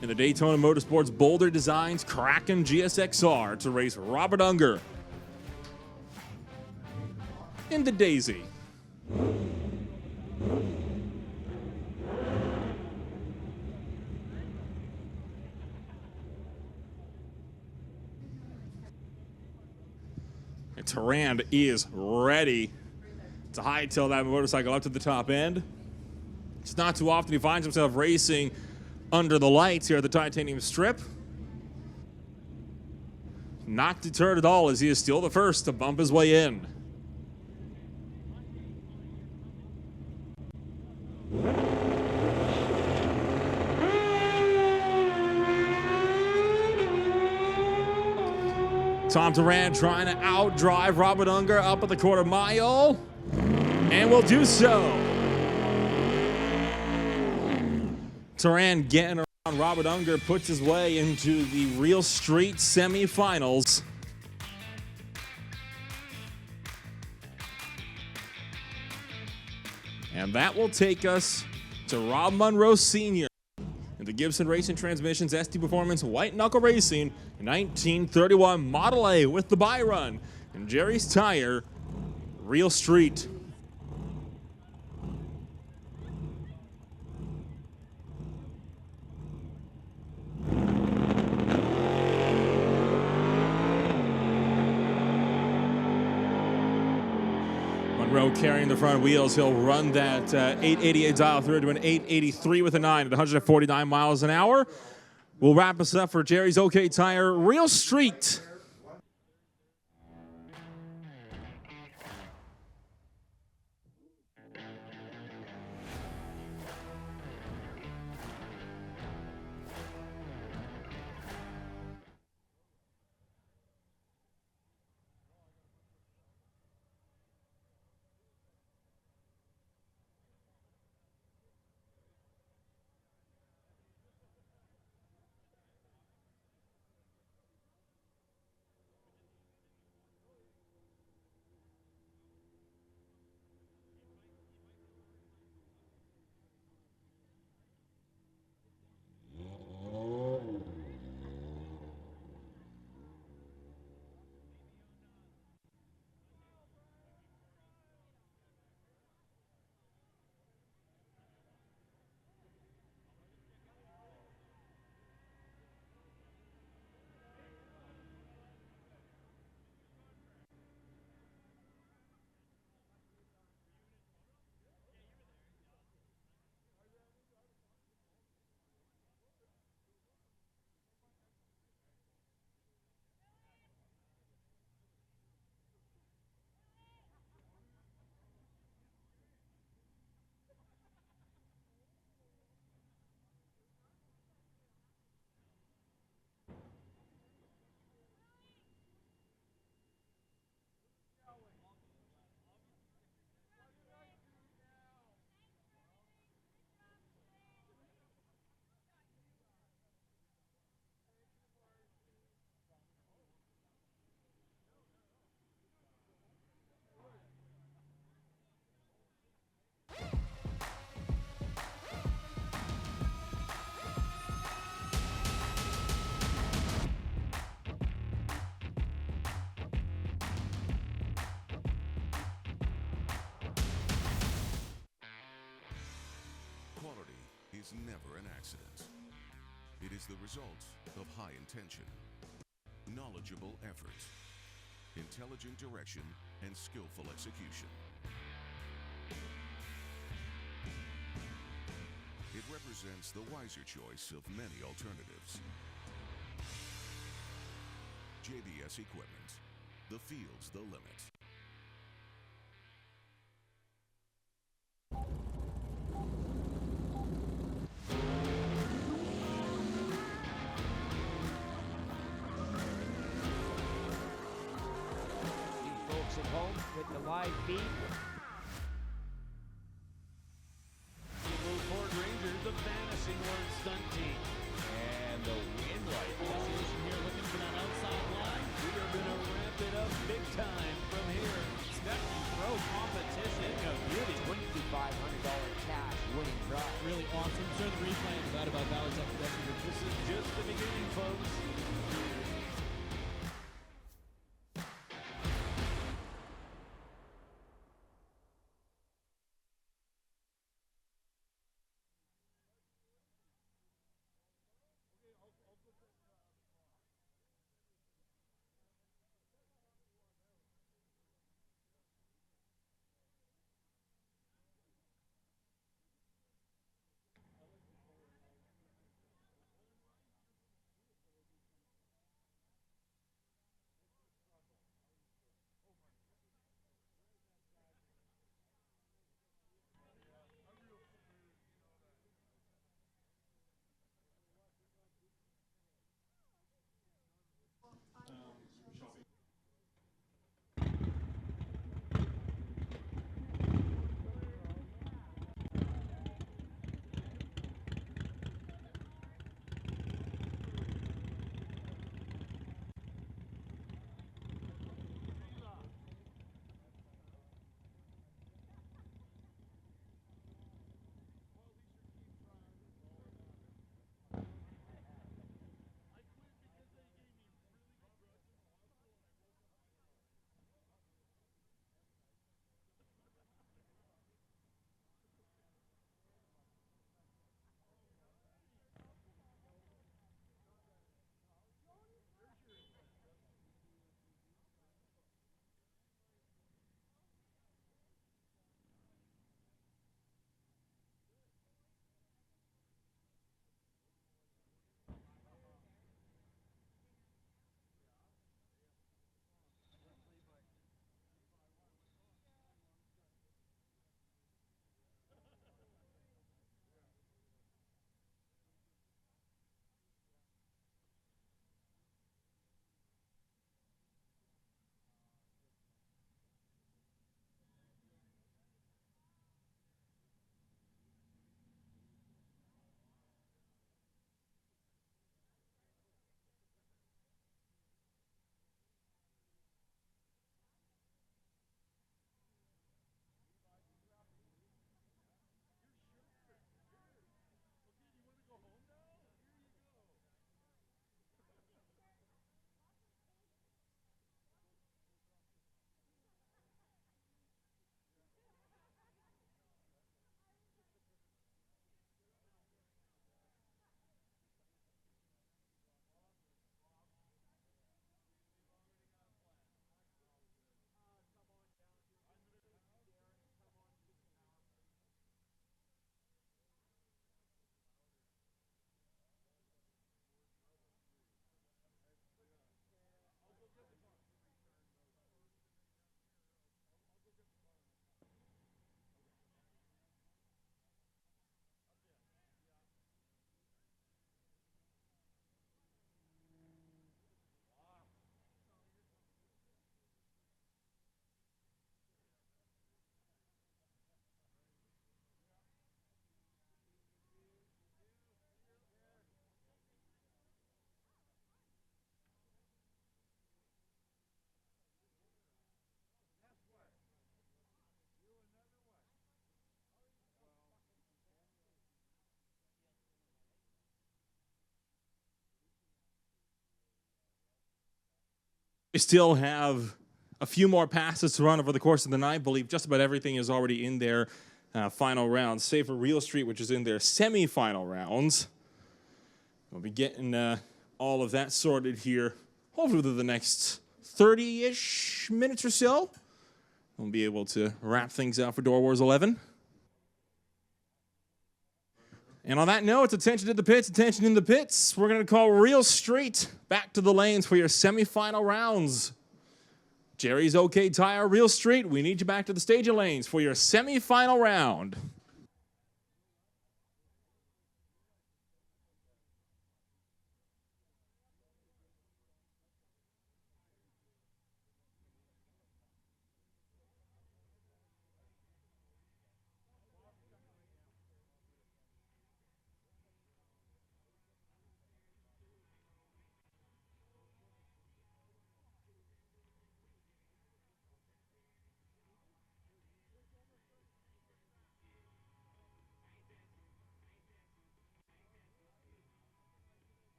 in the Daytona Motorsports Boulder Designs Kraken GSXR to race Robert Unger in the Daisy. And Turan is ready to hightail that motorcycle up to the top end. It's not too often he finds himself racing under the lights here at the Titanium Strip. Not deterred at all as he is still the first to bump his way in. Tom Turan trying to outdrive Robert Unger up at the quarter mile, and will do so. Turan getting around Robert Unger puts his way into the Real Street semifinals. And that will take us to Rob Monroe Sr. in the Gibson Racing Transmissions SD Performance White Knuckle Racing 1931 Model A with the bye run in Gerry's Tire Real Street. Monroe carrying the front wheels. He'll run that 888 dial through to an 883 with a 9 at 149 miles an hour. We'll wrap us up for Gerry's OK Tire Real Street. is the result of high intention, knowledgeable effort, intelligent direction, and skillful execution. It represents the wiser choice of many alternatives. JBS Equipment. The field's the limit. Folks at home with the live feed. Ford Rangers, the vanishing word stunt team. And the win light position here looking for that outside line. We are going to ramp it up big time from here. Step and throw competition. A beauty. $2,500 cash winning prize. Really awesome. Sure, the replay is that about Valley Tech Pedestrian. This is just the beginning, folks. We still have a few more passes to run over the course of the night. I believe just about everything is already in their final rounds, save for Real Street, which is in their semi-final rounds. We'll be getting all of that sorted here, hopefully within the next 30-ish minutes or so. We'll be able to wrap things up for Door Wars 11. And on that note, attention to the pits, attention in the pits. We're going to call Real Street back to the lanes for your semifinal rounds. Gerry's OK Tire, Real Street, we need you back to the staging lanes for your semifinal round.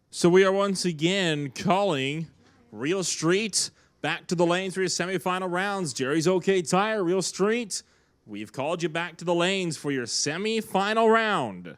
So we are once again calling Real Street back to the lanes for your semifinal rounds. Gerry's OK Tire, Real Street, we've called you back to the lanes for your semifinal round.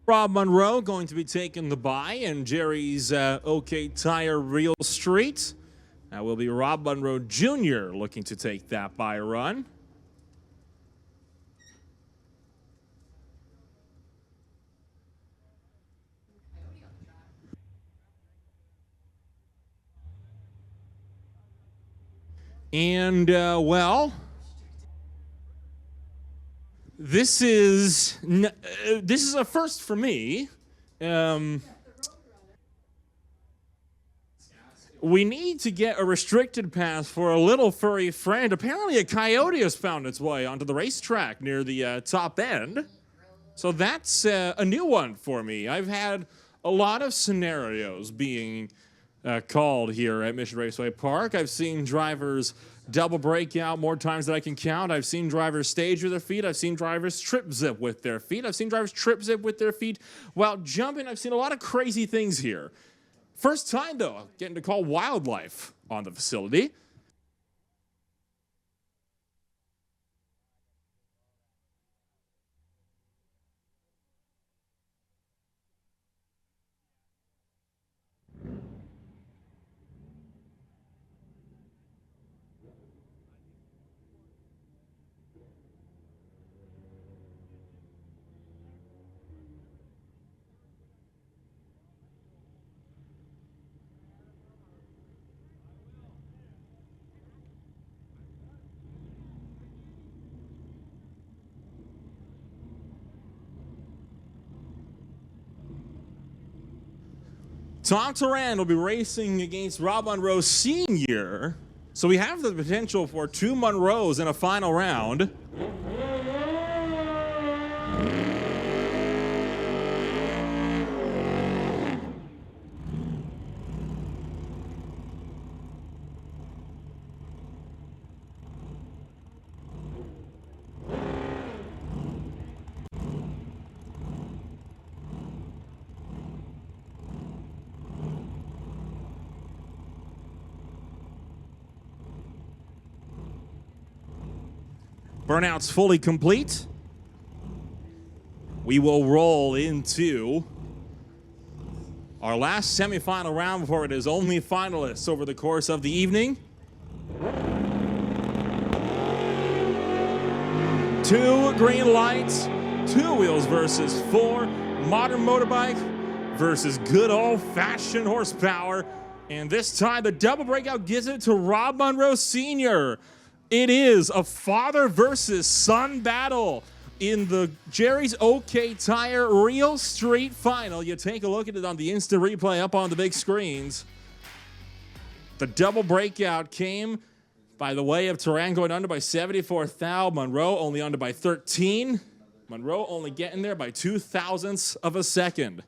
Rob Monroe going to be taking the bye, and Gerry's OK Tire Real Street. That will be Rob Monroe Jr. looking to take that bye run. And, well, this is a first for me. We need to get a restricted pass for a little furry friend. Apparently a coyote has found its way onto the racetrack near the top end. So that's a new one for me. I've had a lot of scenarios being called here at Mission Raceway Park. I've seen drivers double break out more times than I can count. I've seen drivers stage with their feet. I've seen drivers trip zip with their feet. I've seen drivers trip zip with their feet while jumping. I've seen a lot of crazy things here. First time, though, getting to call wildlife on the facility. Tom Turan will be racing against Rob Monroe Sr. So we have the potential for 2 Monroes in a final round. Burnout's fully complete. We will roll into our last semifinal round before it is only finalists over the course of the evening. 2 green lights, 2 wheels versus 4, modern motorbike versus good old-fashioned horsepower. And this time, the double breakout gives it to Rob Monroe Sr. It is a father versus son battle in the Gerry's OK Tire Real Street Final. You take a look at it on the instant replay up on the big screens. The double breakout came by the way of Turan going under by 74 thou. Monroe only under by 13. Monroe only getting there by 0.02 of a second.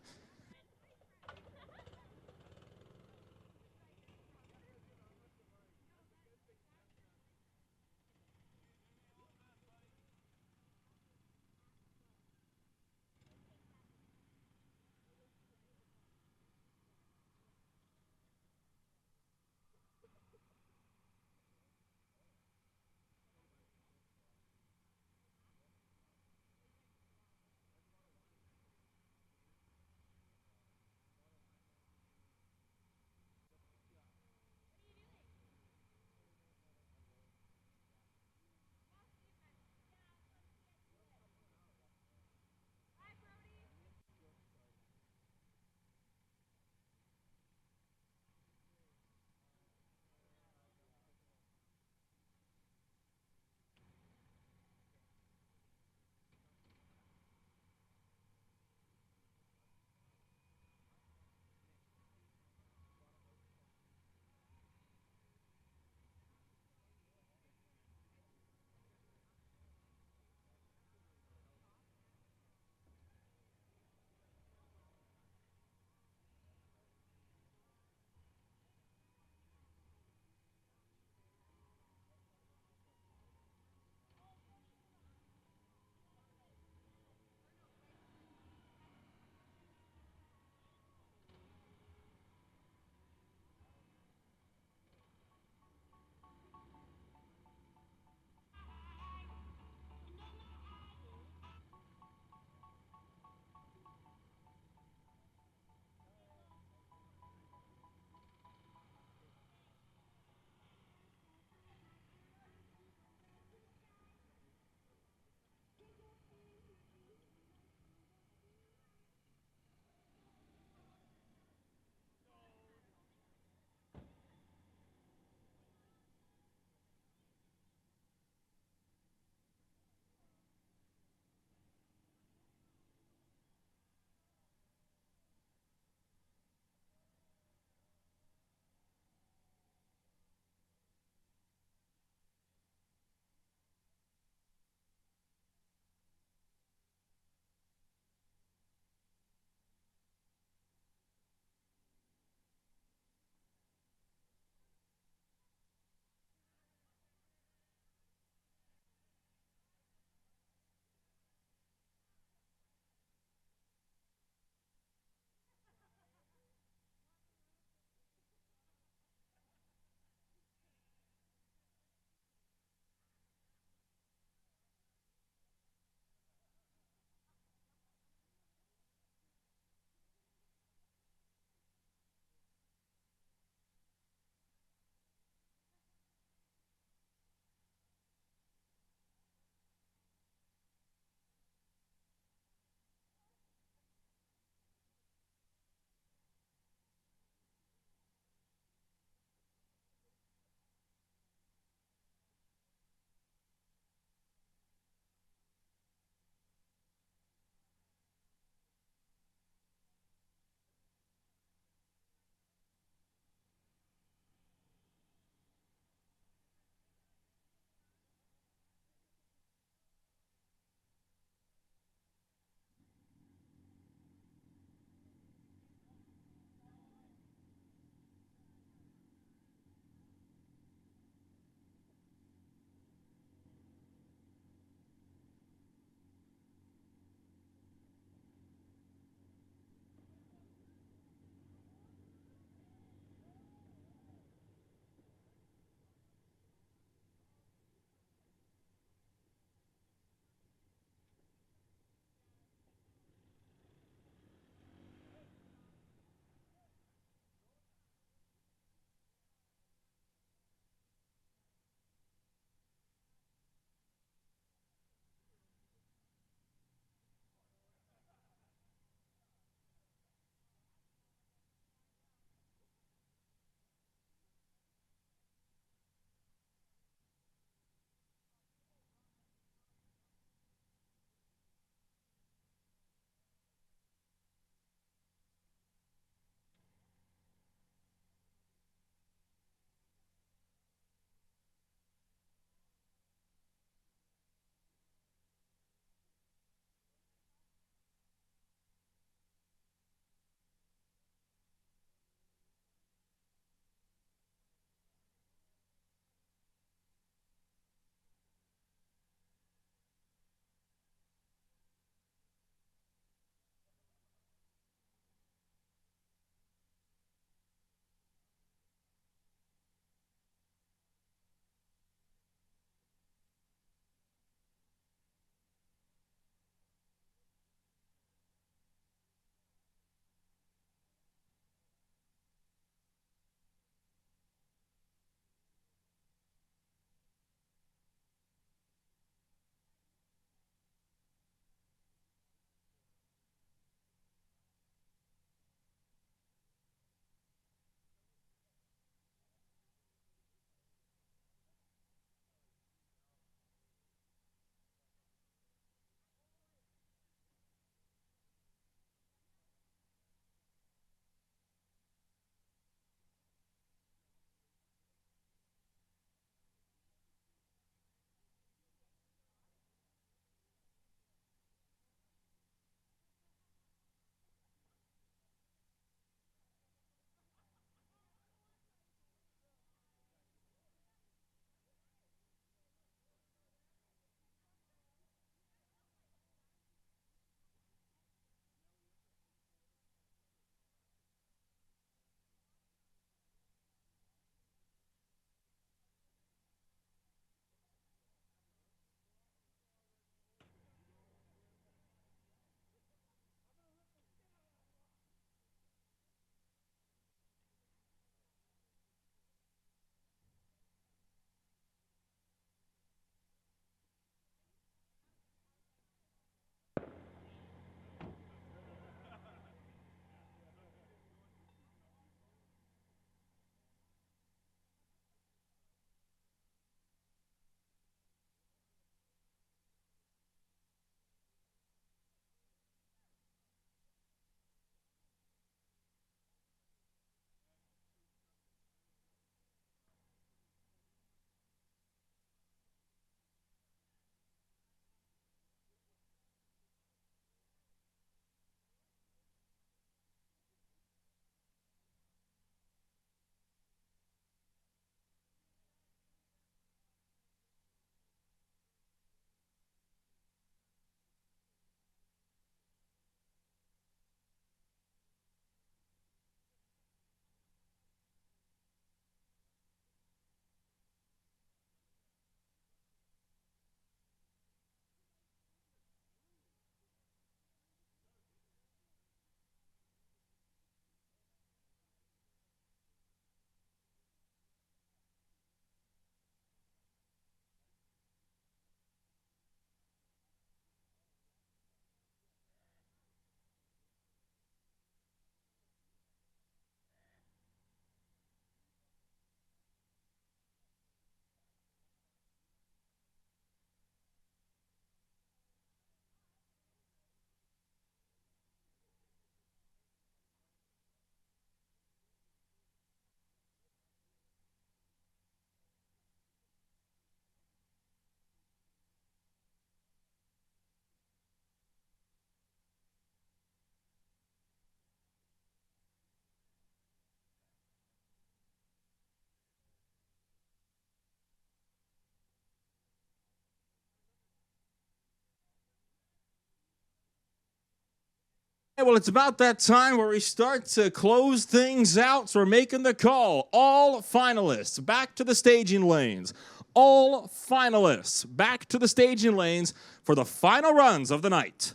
Well, it's about that time where we start to close things out. So we're making the call. All finalists back to the staging lanes. All finalists back to the staging lanes for the final runs of the night.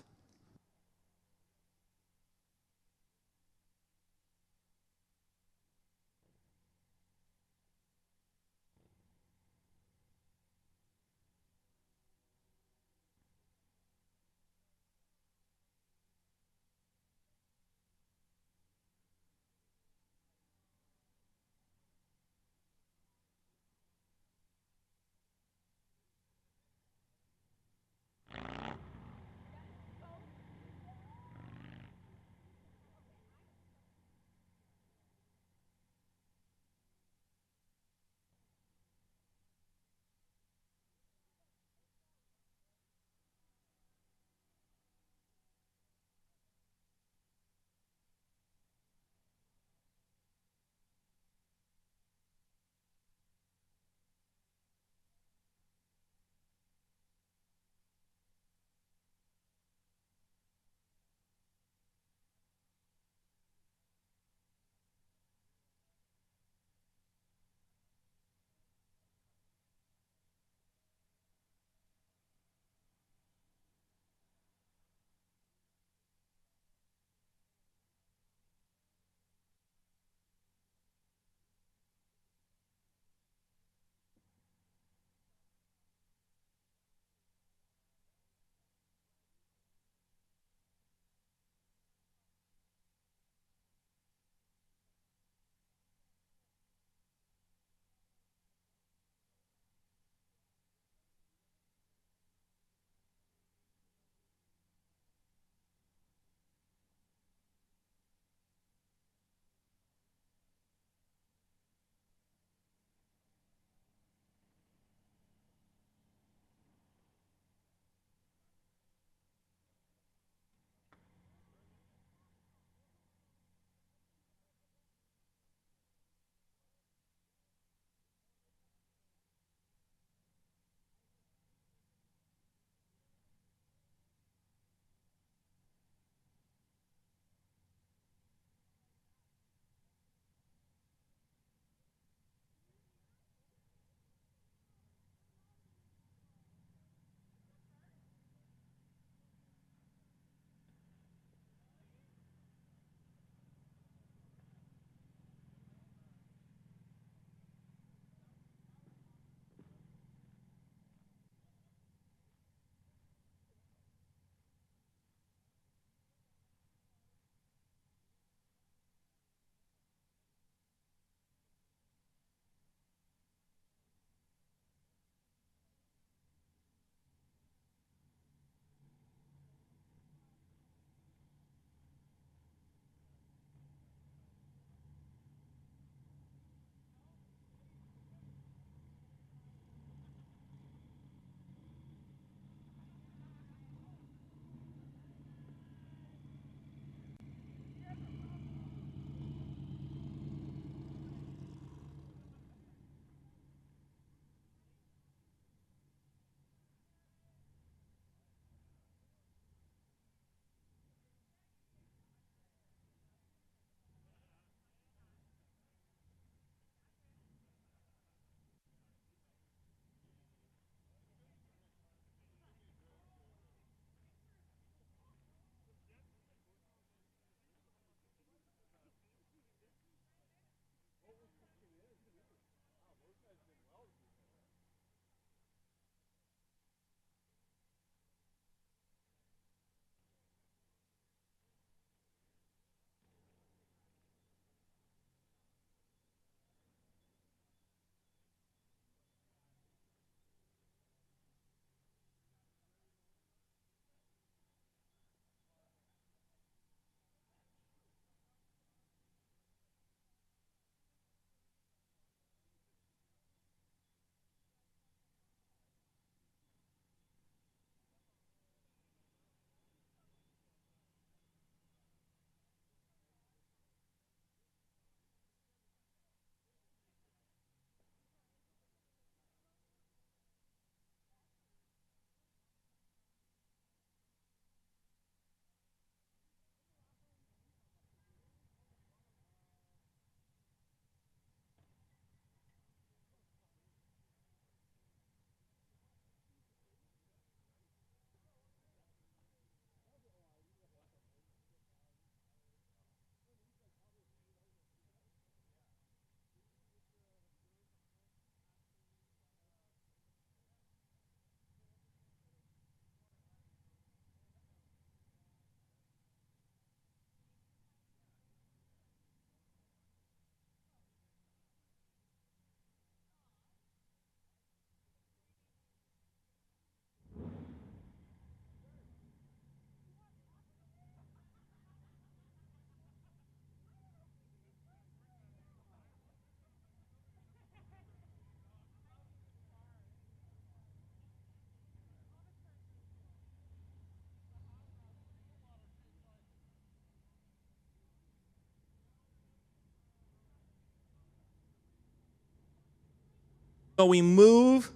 So we move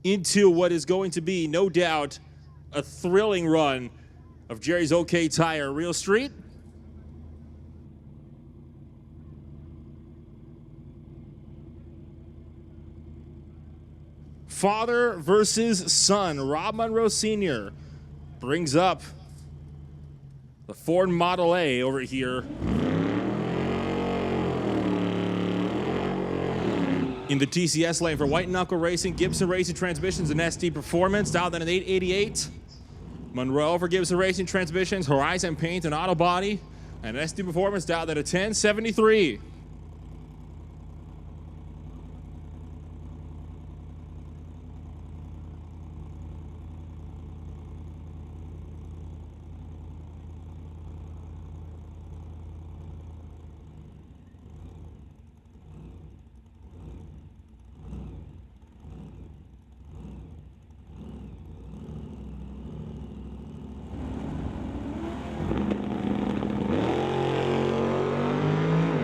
into what is going to be, no doubt, a thrilling run of Gerry's OK Tire Real Street. Father versus son. Rob Monroe Sr. brings up the Ford Model A over here in the TCS lane for White Knuckle Racing. Gibson Racing Transmissions and SD Performance, dialed in at 888. Monroe for Gibson Racing Transmissions, Horizon Paint and Auto Body, and SD Performance dialed at a 1073.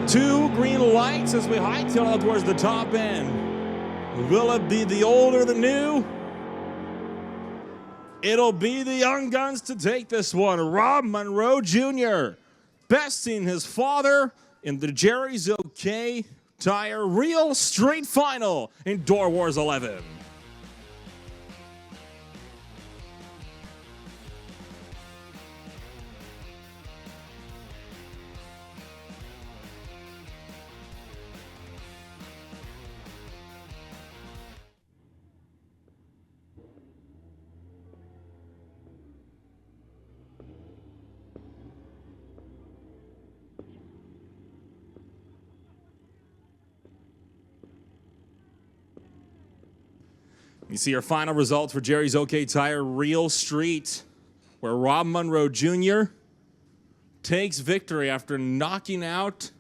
Two green lights as we hightail out towards the top end. Will it be the old or the new? It'll be the young guns to take this one. Rob Monroe Jr. besting his father in the Gerry's OK Tire Real Street Final in Door Wars 11. You see our final results for Gerry's OK Tire Real Street, where Rob Monroe Jr. takes victory after knocking out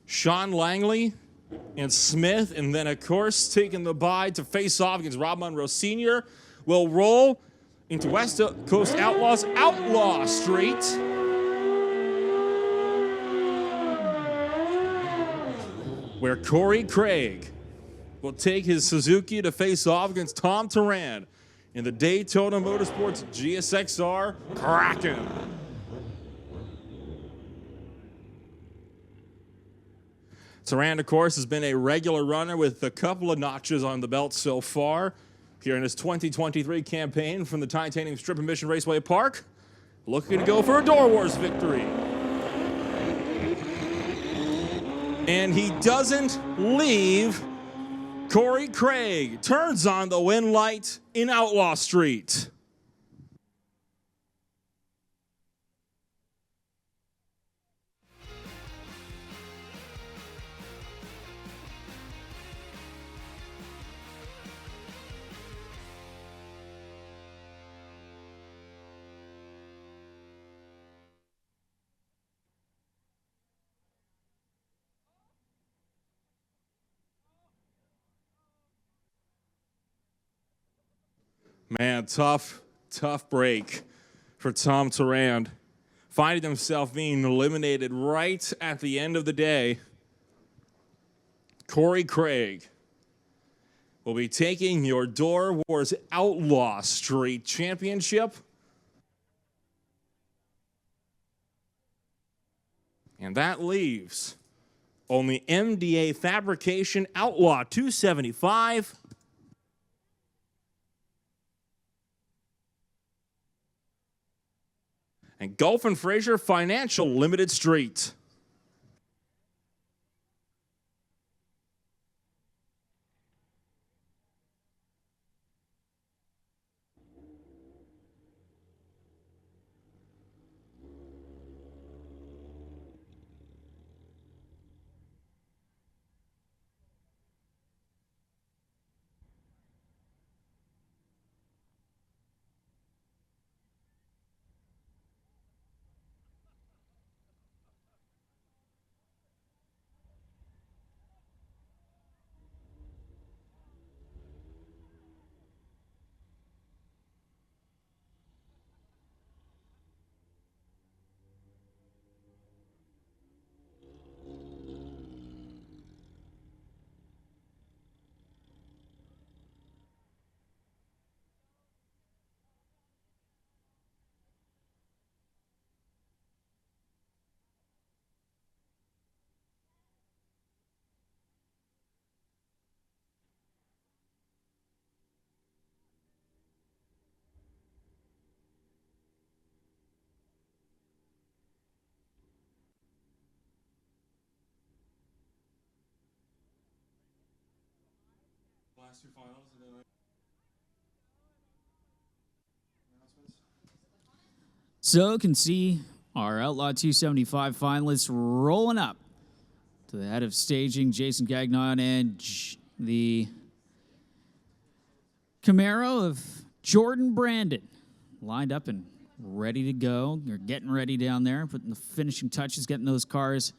Sean Langley and Smith, and then, of course, taking the bye to face off against Rob Monroe Sr. Will roll into West Coast Outlaws Outlaw Street. Where Corey Craig will take his Suzuki to face off against Tom Turan in the Daytona Motorsports GSXR Kraken. Turan, of course, has been a regular runner with a couple of notches on the belt so far here in his 2023 campaign from the Titanium Strip and Mission Raceway Park. Looking to go for a Door Wars victory. And he doesn't leave. Corey Craig turns on the win light in Outlaw Street. Man, tough break for Tom Turan, finding himself being eliminated right at the end of the day. Corey Craig will be taking your Door Wars Outlaw Street Championship. And that leaves only MDA Fabrication Outlaw 275. And Gulf and Fraser Financial Limited Street. last two finals and then announcements. So can see our Outlaw 275 finalists rolling up to the head of staging, Jason Gagnon, and the Camaro of Jordan Brandon lined up and ready to go. They're getting ready down there, putting the finishing touches, getting those cars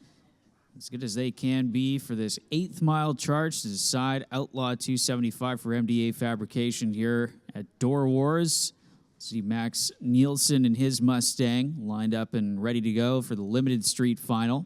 as good as they can be for this 8th mile charge to decide Outlaw 275 for MDA Fabrication here at Door Wars. See Max Nielsen and his Mustang lined up and ready to go for the limited street final.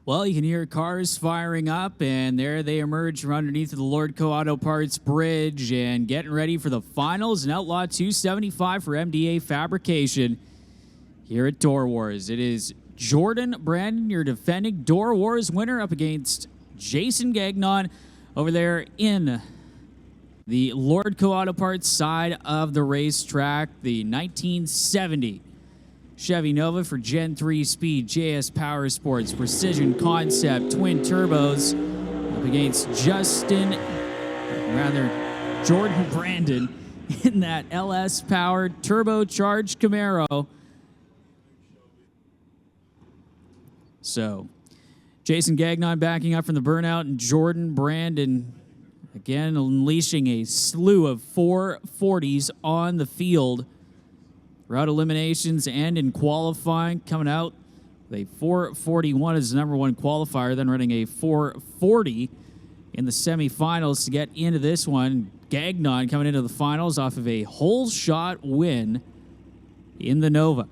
Well, you can hear cars firing up, and there they emerge from underneath the Lordco Auto Parts Bridge and getting ready for the finals in Outlaw 275 for MDA Fabrication here at Door Wars. It is Jordan Brandon, your defending Door Wars winner, up against Jason Gagnon over there in the Lordco Auto Parts side of the racetrack, the 1970 Chevy Nova for Gen 3 Speed, JS Power Sports, Precision Concept, Twin Turbos, up against Jordan Brandon in that LS powered turbocharged Camaro. So, Jason Gagnon backing up from the burnout, and Jordan Brandon again unleashing a slew of 440s on the field throughout eliminations and in qualifying, coming out with a 441 as the number one qualifier, then running a 440 in the semifinals to get into this one. Gagnon coming into the finals off of a whole shot win in the Nova.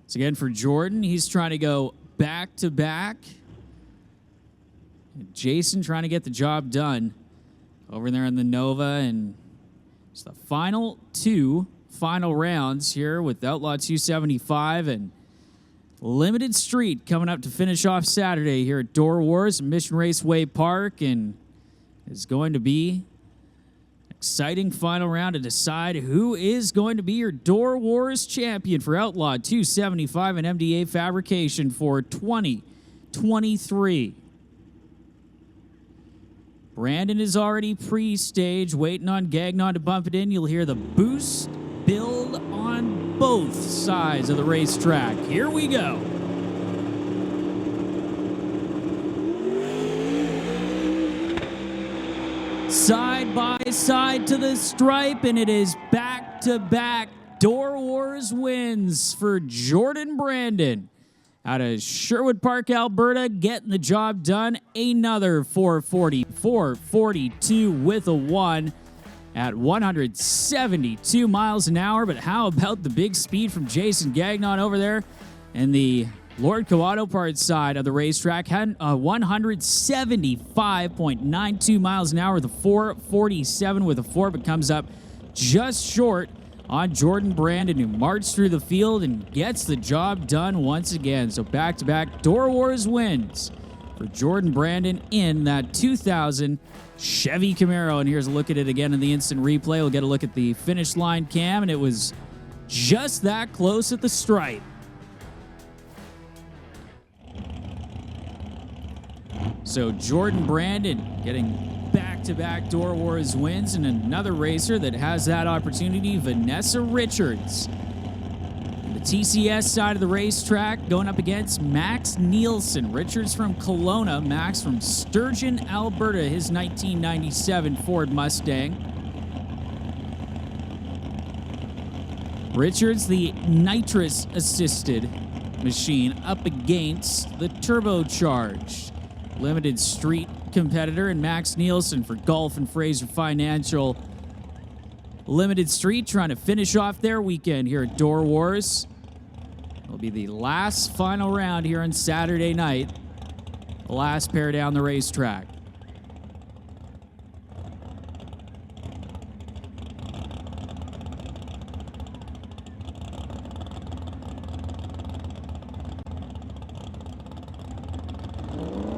So again, for Jordan, he's trying to go back-to-back. Jason trying to get the job done over there in the Nova. And it's the final two rounds here with Outlaw 275 and Limited Street coming up to finish off Saturday here at Door Wars, Mission Raceway Park. And it's going to be exciting final round to decide who is going to be your Door Wars champion for Outlaw 275 and MDA Fabrication for 2023. Brandon is already pre-stage, waiting on Gagnon to bump it in. You'll hear the boost build on both sides of the racetrack. Here we go. Side by side to the stripe, and it is back-to-back Door Wars wins for Jordan Brandon out of Sherwood Park, Alberta, getting the job done. Another 440, 442 with a 1 at 172 miles an hour. But how about the big speed from Jason Gagnon over there and the Lordco Auto Parts side of the racetrack? Had 175.92 miles an hour with a 447 with a 4, but comes up just short on Jordan Brandon, who marched through the field and gets the job done once again. So back-to-back Door Wars wins for Jordan Brandon in that 2000 Chevy Camaro. And here's a look at it again in the instant replay. We'll get a look at the finish line cam, and it was just that close at the stripe. So Jordan Brandon getting back-to-back Door Wars wins, and another racer that has that opportunity, Vanessa Richards. On the TCS side of the racetrack, going up against Max Nielsen. Richards from Kelowna, Max from Sturgeon, Alberta, his 1997 Ford Mustang. Richards, the nitrous-assisted machine, up against the turbocharged Limited Street competitor, and Max Nielsen for Golf and Fraser Financial Limited Street, trying to finish off their weekend here at Door Wars. It'll be the last final round here on Saturday night. The last pair down the racetrack.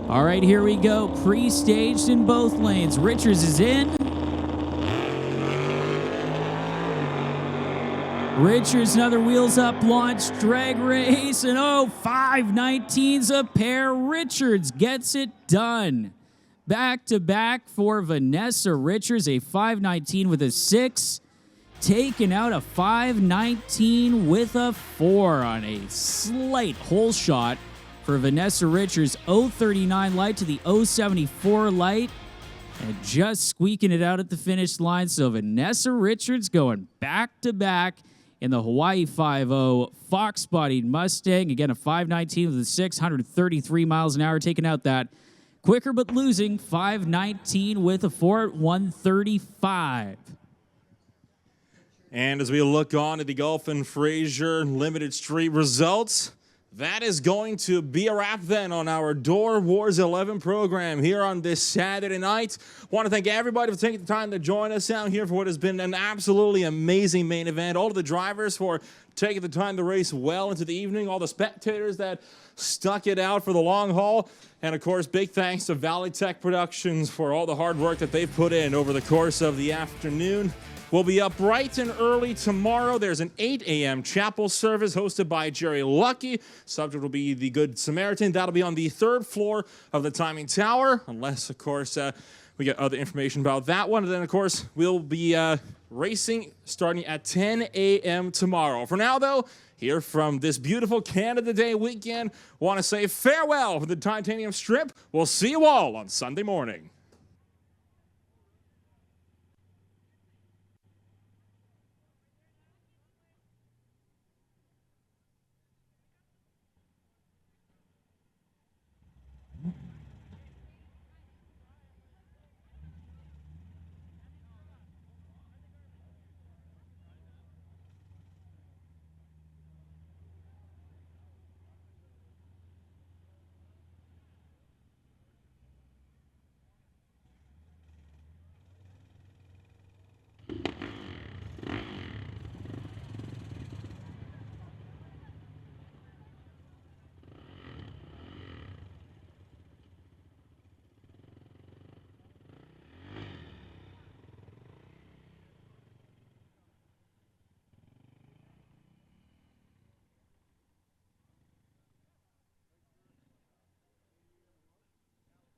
All right, here we go. Pre-staged in both lanes. Richards is in. Richards, another wheels up launch drag race. And 519's a pair. Richards gets it done. Back to back for Vanessa Richards. A 519 with a 6. Taking out a 519 with a 4 on a slight hole shot for Vanessa Richards. 039 light to the 074 light, and just squeaking it out at the finish line. So Vanessa Richards going back-to-back in the Hawaii 5.0 Fox-bodied Mustang. Again, a 519 with a 633 miles an hour, taking out that Quicker but losing, 5:19 with a 4 at 1:35. And as we look on at the Gulf and Fraser Limited Street results, that is going to be a wrap then on our Door Wars 11 program here on this Saturday night. Want to thank everybody for taking the time to join us out here for what has been an absolutely amazing main event. All of the drivers for taking the time to race well into the evening. All the spectators that stuck it out for the long haul. And, of course, big thanks to Valley Tech Productions for all the hard work that they've put in over the course of the afternoon. We'll be up bright and early tomorrow. There's an 8 a.m. chapel service hosted by Gerry Lucky. Subject will be the Good Samaritan. That'll be on the 3rd floor of the timing tower, unless, of course, we get other information about that one. And then, of course, we'll be racing starting at 10 a.m. tomorrow. For now, though, here from this beautiful Canada Day weekend, want to say farewell for the Titanium Strip. We'll see you all on Sunday morning.